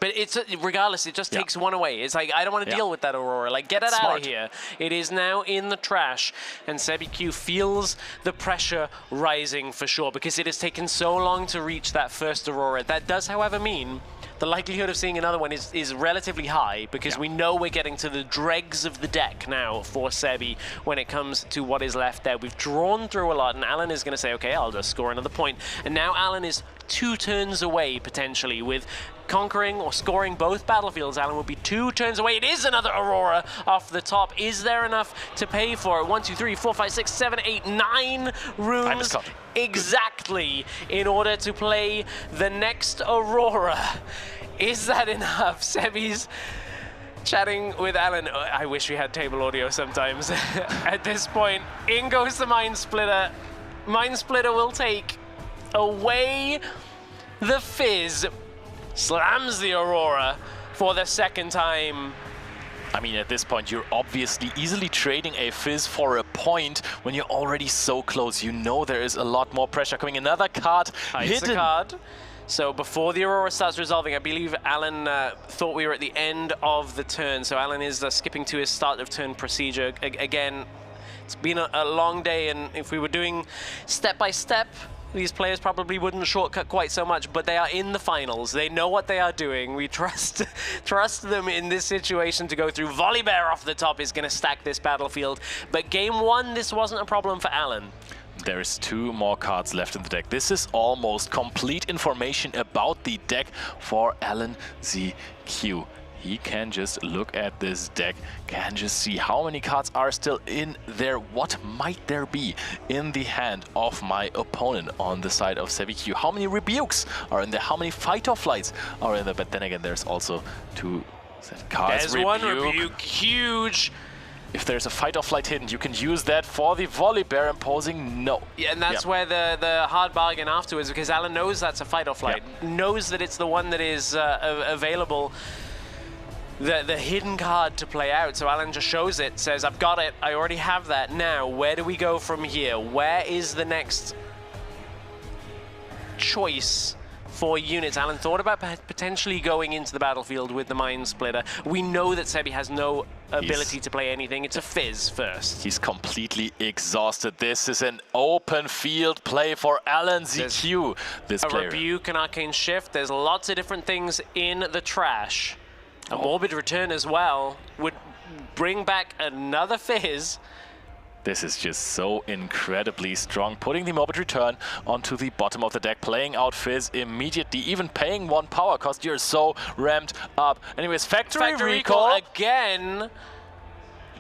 But it's regardless, it just takes one away. It's like, I don't want to deal with that Aurora. Like, get it out of here. It is now in the trash, and SebiQ feels the pressure rising for sure because it has taken so long to reach that first Aurora. That does, however, mean the likelihood of seeing another one is relatively high because we know we're getting to the dregs of the deck now for Sebi when it comes to what is left there. We've drawn through a lot, and Alan is going to say, okay, I'll just score another point. And now Alan is 2 turns away, potentially, with conquering or scoring both battlefields. Alan will be 2 turns away. It is another Aurora off the top. Is there enough to pay for it? 1, 2, 3, 4, 5, 6, 7, 8, 9 rooms exactly in order to play the next Aurora. Is that enough? Sebi's chatting with Alan. I wish we had table audio sometimes. At this point, in goes the Mind Splitter. Mind Splitter will take away the Fizz. Slams the Aurora for the second time. I mean, at this point, you're obviously easily trading a Fizz for a point when you're already so close. You know there is a lot more pressure coming. Another card hidden. A card. So before the Aurora starts resolving, I believe Alan thought we were at the end of the turn. So Alan is skipping to his start of turn procedure. Again, it's been a long day, and if we were doing step by step, these players probably wouldn't shortcut quite so much, but they are in the finals. They know what they are doing. We trust them in this situation to go through. Volibear off the top is going to stack this battlefield. But game 1, this wasn't a problem for Alan. There's 2 more cards left in the deck. This is almost complete information about the deck for Alan ZQ. He can just look at this deck, can just see how many cards are still in there. What might there be in the hand of my opponent on the side of SebiQ? How many Rebukes are in there? How many Fight or Flights are in there? But then again, there's also 2 cards. There's 1 Rebuke, huge. If there's a Fight or Flight hidden, you can use that for the Volibear, imposing no. Yeah, and that's where the hard bargain afterwards, because Alan knows that's a Fight or Flight, knows that it's the one that is available. The hidden card to play out. So Alan just shows it, says, I've got it, I already have that. Now, where do we go from here? Where is the next choice for units? Alan thought about potentially going into the battlefield with the Mind Splitter. We know that Sebi has no ability to play anything. It's a Fizz first. He's completely exhausted. This is an open field play for Alan ZQ. This player. Rebuke, an Arcane Shift. There's lots of different things in the trash. A Morbid Return as well would bring back another Fizz. This is just so incredibly strong. Putting the Morbid Return onto the bottom of the deck, playing out Fizz immediately, even paying 1 power cost. You're so ramped up. Anyways, Factory Recall again.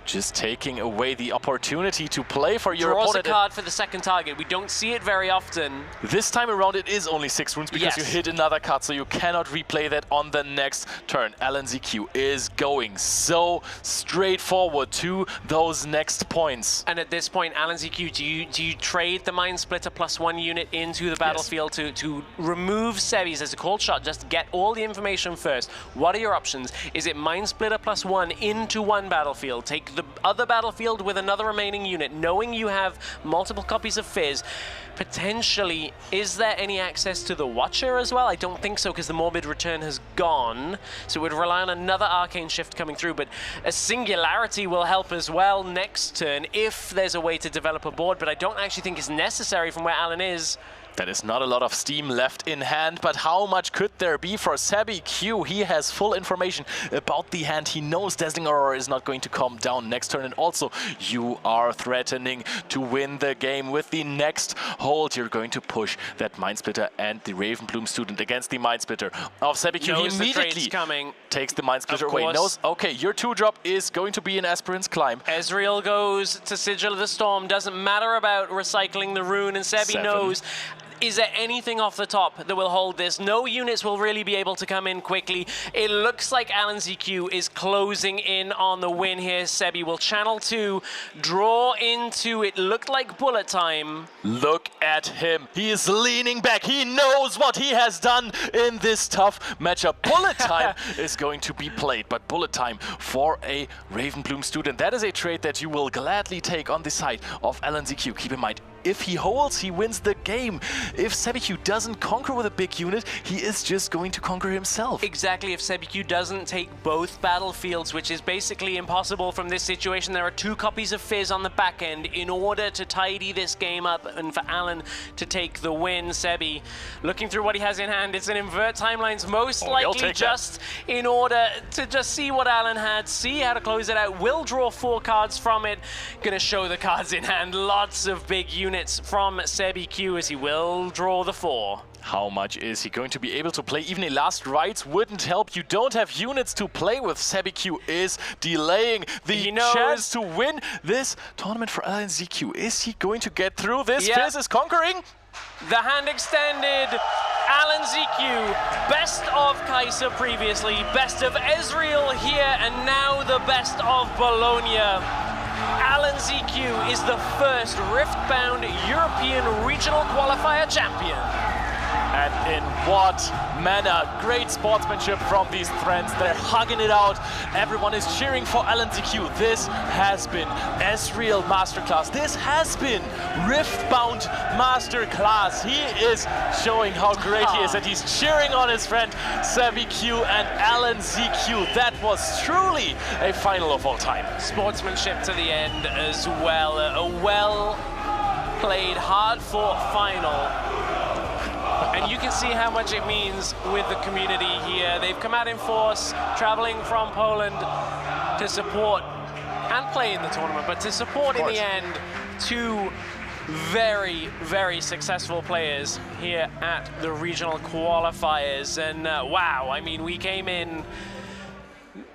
Just taking away the opportunity to play for your opponent. Draws a card for the second target. We don't see it very often. This time around it is only 6 runes because you hit another card, so you cannot replay that on the next turn. Alan ZQ is going so straightforward to those next points. And at this point, Alan ZQ, do you trade the Mind Splitter +1 unit into the battlefield to remove Sebi's as a cold shot? Just get all the information first. What are your options? Is it Mind Splitter +1 into one battlefield? Take the other battlefield with another remaining unit, knowing you have multiple copies of Fizz. Potentially, is there any access to the Watcher as well? I don't think so, because the Morbid Return has gone. So it would rely on another Arcane Shift coming through, but a Singularity will help as well next turn if there's a way to develop a board, but I don't actually think it's necessary from where Alan is. That is not a lot of steam left in hand, but how much could there be for SebiQ? He has full information about the hand. He knows Dazzling Aurora is not going to come down next turn, and also you are threatening to win the game with the next hold. You're going to push that Mind Splitter and the Ravenbloom student against the Mind Splitter of SebiQ. He immediately takes the Mind Splitter away. Knows, okay, your 2-drop is going to be an Aspirant's Climb. Ezreal goes to Sigil of the Storm. Doesn't matter about recycling the rune, and Sebi knows. Is there anything off the top that will hold this? No units will really be able to come in quickly. It looks like Alan ZQ is closing in on the win here. Sebi will channel 2, draw into it. Looked like bullet time. Look at him. He is leaning back. He knows what he has done in this tough matchup. Bullet time is going to be played, but bullet time for a Ravenbloom student. That is a trade that you will gladly take on the side of Alan ZQ. Keep in mind, If he holds, he wins the game. If Sebiq doesn't conquer with a big unit, he is just going to conquer himself. Exactly, if Sebiq doesn't take both battlefields, which is basically impossible from this situation. There are 2 copies of Fizz on the back end in order to tidy this game up and for Alan to take the win. Sebi, looking through what he has in hand, it's an invert timelines, most likely just in order to just see what Alan had, see how to close it out. Will draw 4 cards from it. Gonna show the cards in hand. Lots of big units from Sebiq as he will draw the 4. How much is he going to be able to play? Even a last rites wouldn't help. You don't have units to play with. Sebiq is delaying the chance to win this tournament for LNZQ. Is he going to get through this? Fizz is conquering. The hand extended. Alan ZQ, best of Kaiser previously, best of Ezreal here, and now the best of Bologna. Alan ZQ is the first Riftbound European Regional Qualifier champion. And in what manner? Great sportsmanship from these friends. They're hugging it out. Everyone is cheering for LNZQ. This has been Ezreal Masterclass. This has been Riftbound Masterclass. He is showing how great he is, and he's cheering on his friend Sebiq and LNZQ. That was truly a final of all time. Sportsmanship to the end as well. A well-played, hard-fought final. And you can see how much it means with the community here. They've come out in force, traveling from Poland to support and play in the tournament, but to support in the end 2 very, very successful players here at the regional qualifiers. And wow, I mean, we came in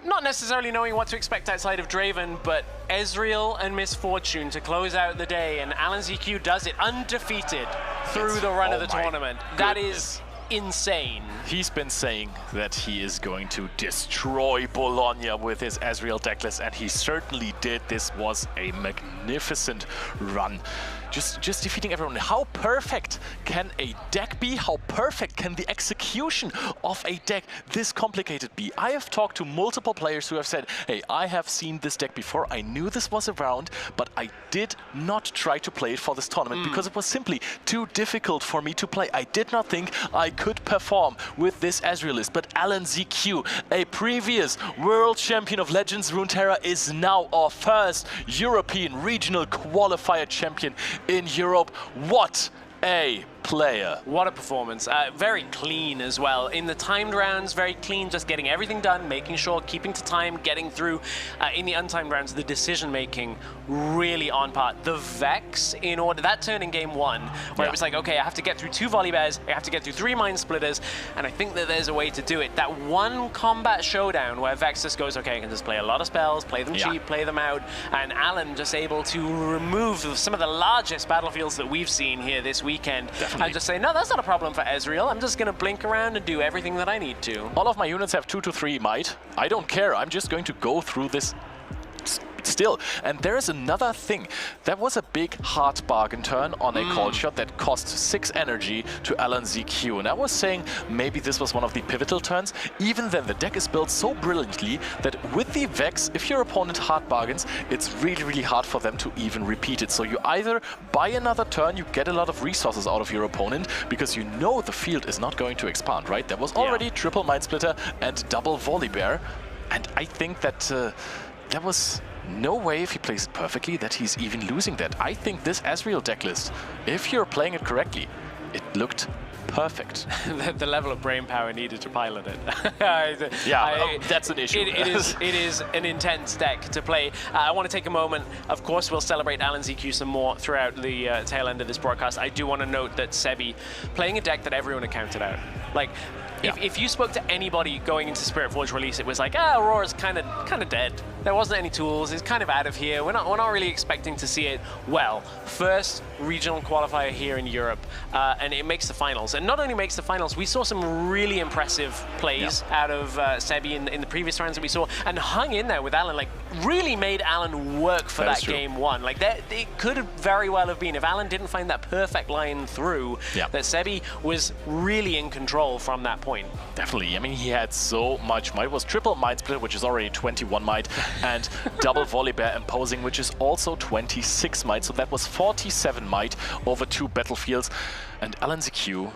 not necessarily knowing what to expect outside of Draven, but Ezreal and Misfortune to close out the day, and Alan ZQ does it undefeated through the run of the tournament. That is insane. He's been saying that he is going to destroy Bologna with his Ezreal decklist, and he certainly did. This was a magnificent run. Just defeating everyone. How perfect can a deck be? How perfect can the execution of a deck this complicated be? I have talked to multiple players who have said, hey, I have seen this deck before. I knew this was around, but I did not try to play it for this tournament because it was simply too difficult for me to play. I did not think I could perform with this Ezreal list. But Alan ZQ, a previous world champion of Legends Runeterra, is now our first European regional qualifier champion in Europe. What a player. What a performance. Very clean as well. In the timed rounds, very clean, just getting everything done, making sure, keeping to time, getting through. In the untimed rounds, the decision-making really on par. The Vex, in order, that turn in game 1, where it was like, okay, I have to get through 2 volley bears, I have to get through 3 mind splitters, and I think that there's a way to do it. That one combat showdown where Vex just goes, okay, I can just play a lot of spells, play them cheap, play them out, and Alan just able to remove some of the largest battlefields that we've seen here this weekend. And just say, no, that's not a problem for Ezreal. I'm just going to blink around and do everything that I need to. All of my units have 2 to 3 might. I don't care. I'm just going to go through this still. And there is another thing. That was a big hard bargain turn on a call shot that cost 6 energy to Alan ZQ. And I was saying maybe this was one of the pivotal turns. Even then, the deck is built so brilliantly that with the Vex, if your opponent hard bargains, it's really, really hard for them to even repeat it. So you either buy another turn, you get a lot of resources out of your opponent because you know the field is not going to expand, right? There was already triple Mind Splitter and double Volley Bear. And I think that there was no way, if he plays it perfectly, that he's even losing that. I think this Ezreal decklist, if you're playing it correctly, it looked perfect. The level of brain power needed to pilot it. That's an issue. It is an intense deck to play. I want to take a moment. Of course, we'll celebrate Alan ZQ some more throughout the tail end of this broadcast. I do want to note that Sebi playing a deck that everyone accounted out. Like, if you spoke to anybody going into Spirit Forge release, it was like, Aurora's kind of dead. There wasn't any tools. It's kind of out of here. We're not really expecting to see it. Well, first regional qualifier here in Europe, and it makes the finals. And not only makes the finals, we saw some really impressive plays out of Sebi in the previous rounds that we saw, and hung in there with Alan. Like, really made Alan work for that game 1. Like, it could have very well have been, if Alan didn't find that perfect line through, that Sebi was really in control from that point. Definitely. I mean, he had so much might. It was triple Mind Split, which is already 21 might. and double volley bear imposing, which is also 26 might. So that was 47 might over 2 battlefields. And LNZQ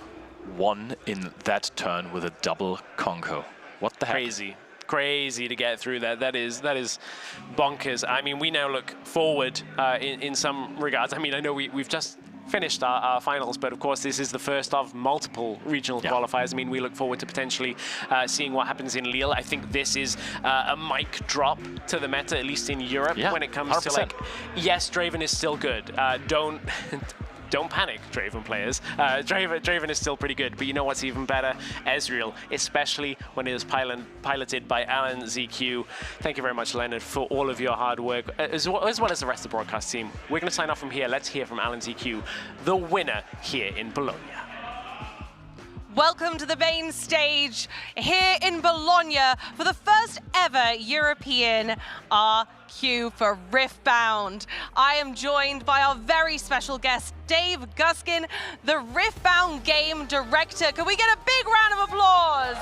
won in that turn with a double Conco. What the heck? Crazy to get through that. That is bonkers. I mean, we now look forward in some regards. I mean, I know we've just finished our finals, but of course this is the first of multiple regional qualifiers. I mean, we look forward to potentially seeing what happens in Lille. I think this is a mic drop to the meta, at least in Europe, when it comes 100%. To like, yes, Draven is still good. Don't panic, Draven players. Draven is still pretty good, but you know what's even better? Ezreal, especially when it is piloted by LNZQ. Thank you very much, Leonard, for all of your hard work, as well as the rest of the broadcast team. We're going to sign off from here. Let's hear from LNZQ, the winner here in Bologna. Welcome to the main stage here in Bologna for the first ever European RQ for Riftbound. I am joined by our very special guest, Dave Guskin, the Riftbound game director. Can we get a big round of applause?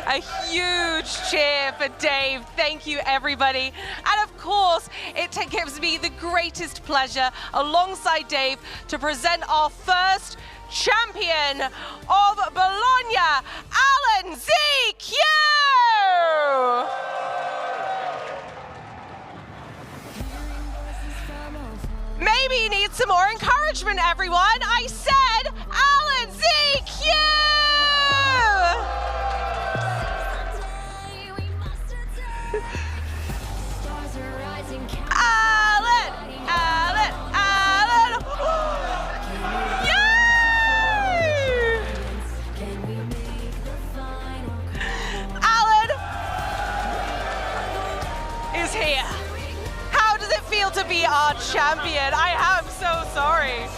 A huge cheer for Dave. Thank you, everybody. And of course, it gives me the greatest pleasure, alongside Dave, to present our first champion of Bologna, LNZQ! Maybe you need some more encouragement, everyone. I said LNZQ! Alan! Yay! Alan is here. How does it feel to be our champion? I am so sorry.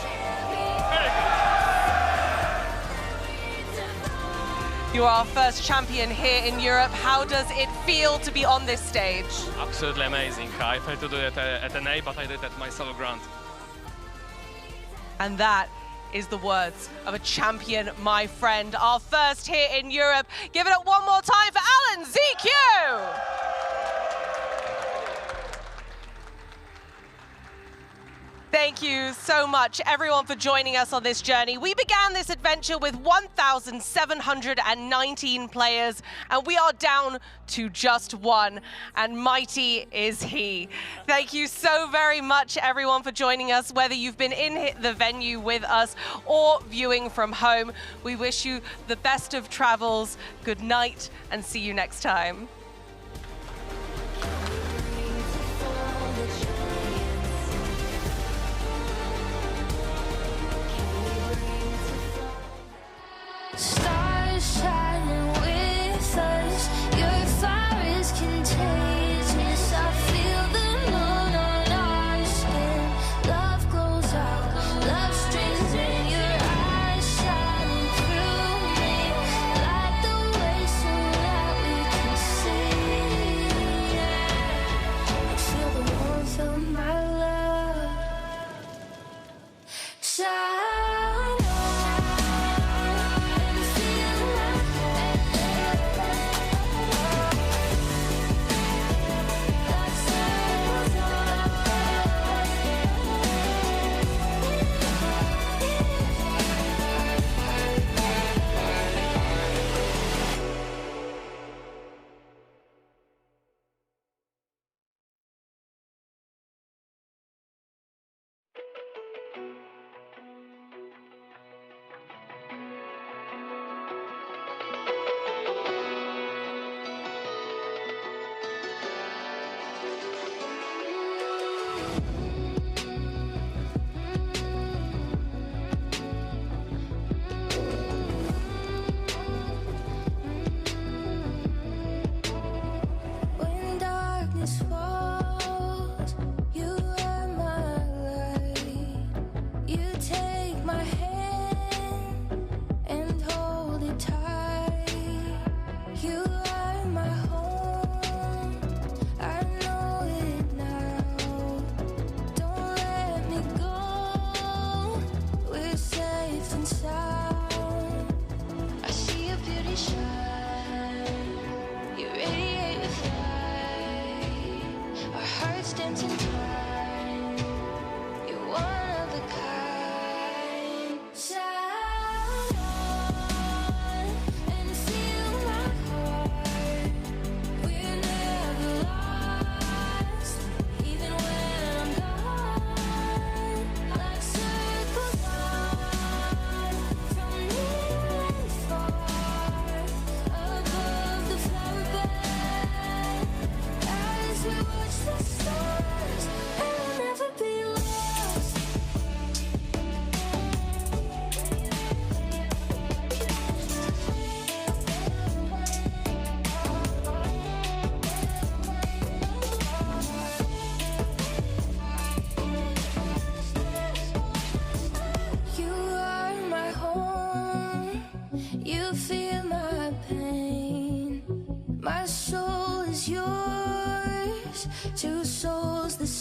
You are our first champion here in Europe. How does it feel to be on this stage? Absolutely amazing. I failed to do it at an A, but I did it at my solo ground. And that is the words of a champion, my friend. Our first here in Europe. Give it up one more time for LNZQ! Thank you so much, everyone, for joining us on this journey. We began this adventure with 1,719 players, and we are down to just one, and mighty is he. Thank you so very much, everyone, for joining us, whether you've been in the venue with us or viewing from home. We wish you the best of travels. Good night, and see you next time. Stars shining with us, your fire is contagious. I feel the moon on our skin. Love glows out, love streams in your eyes, shining through me. Light the way so that we can see.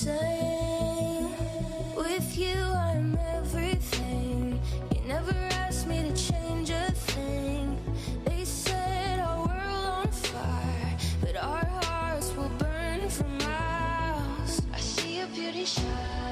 same. With you, I'm everything. You never asked me to change a thing. They set our world on fire, but our hearts will burn for miles. I see your beauty shine.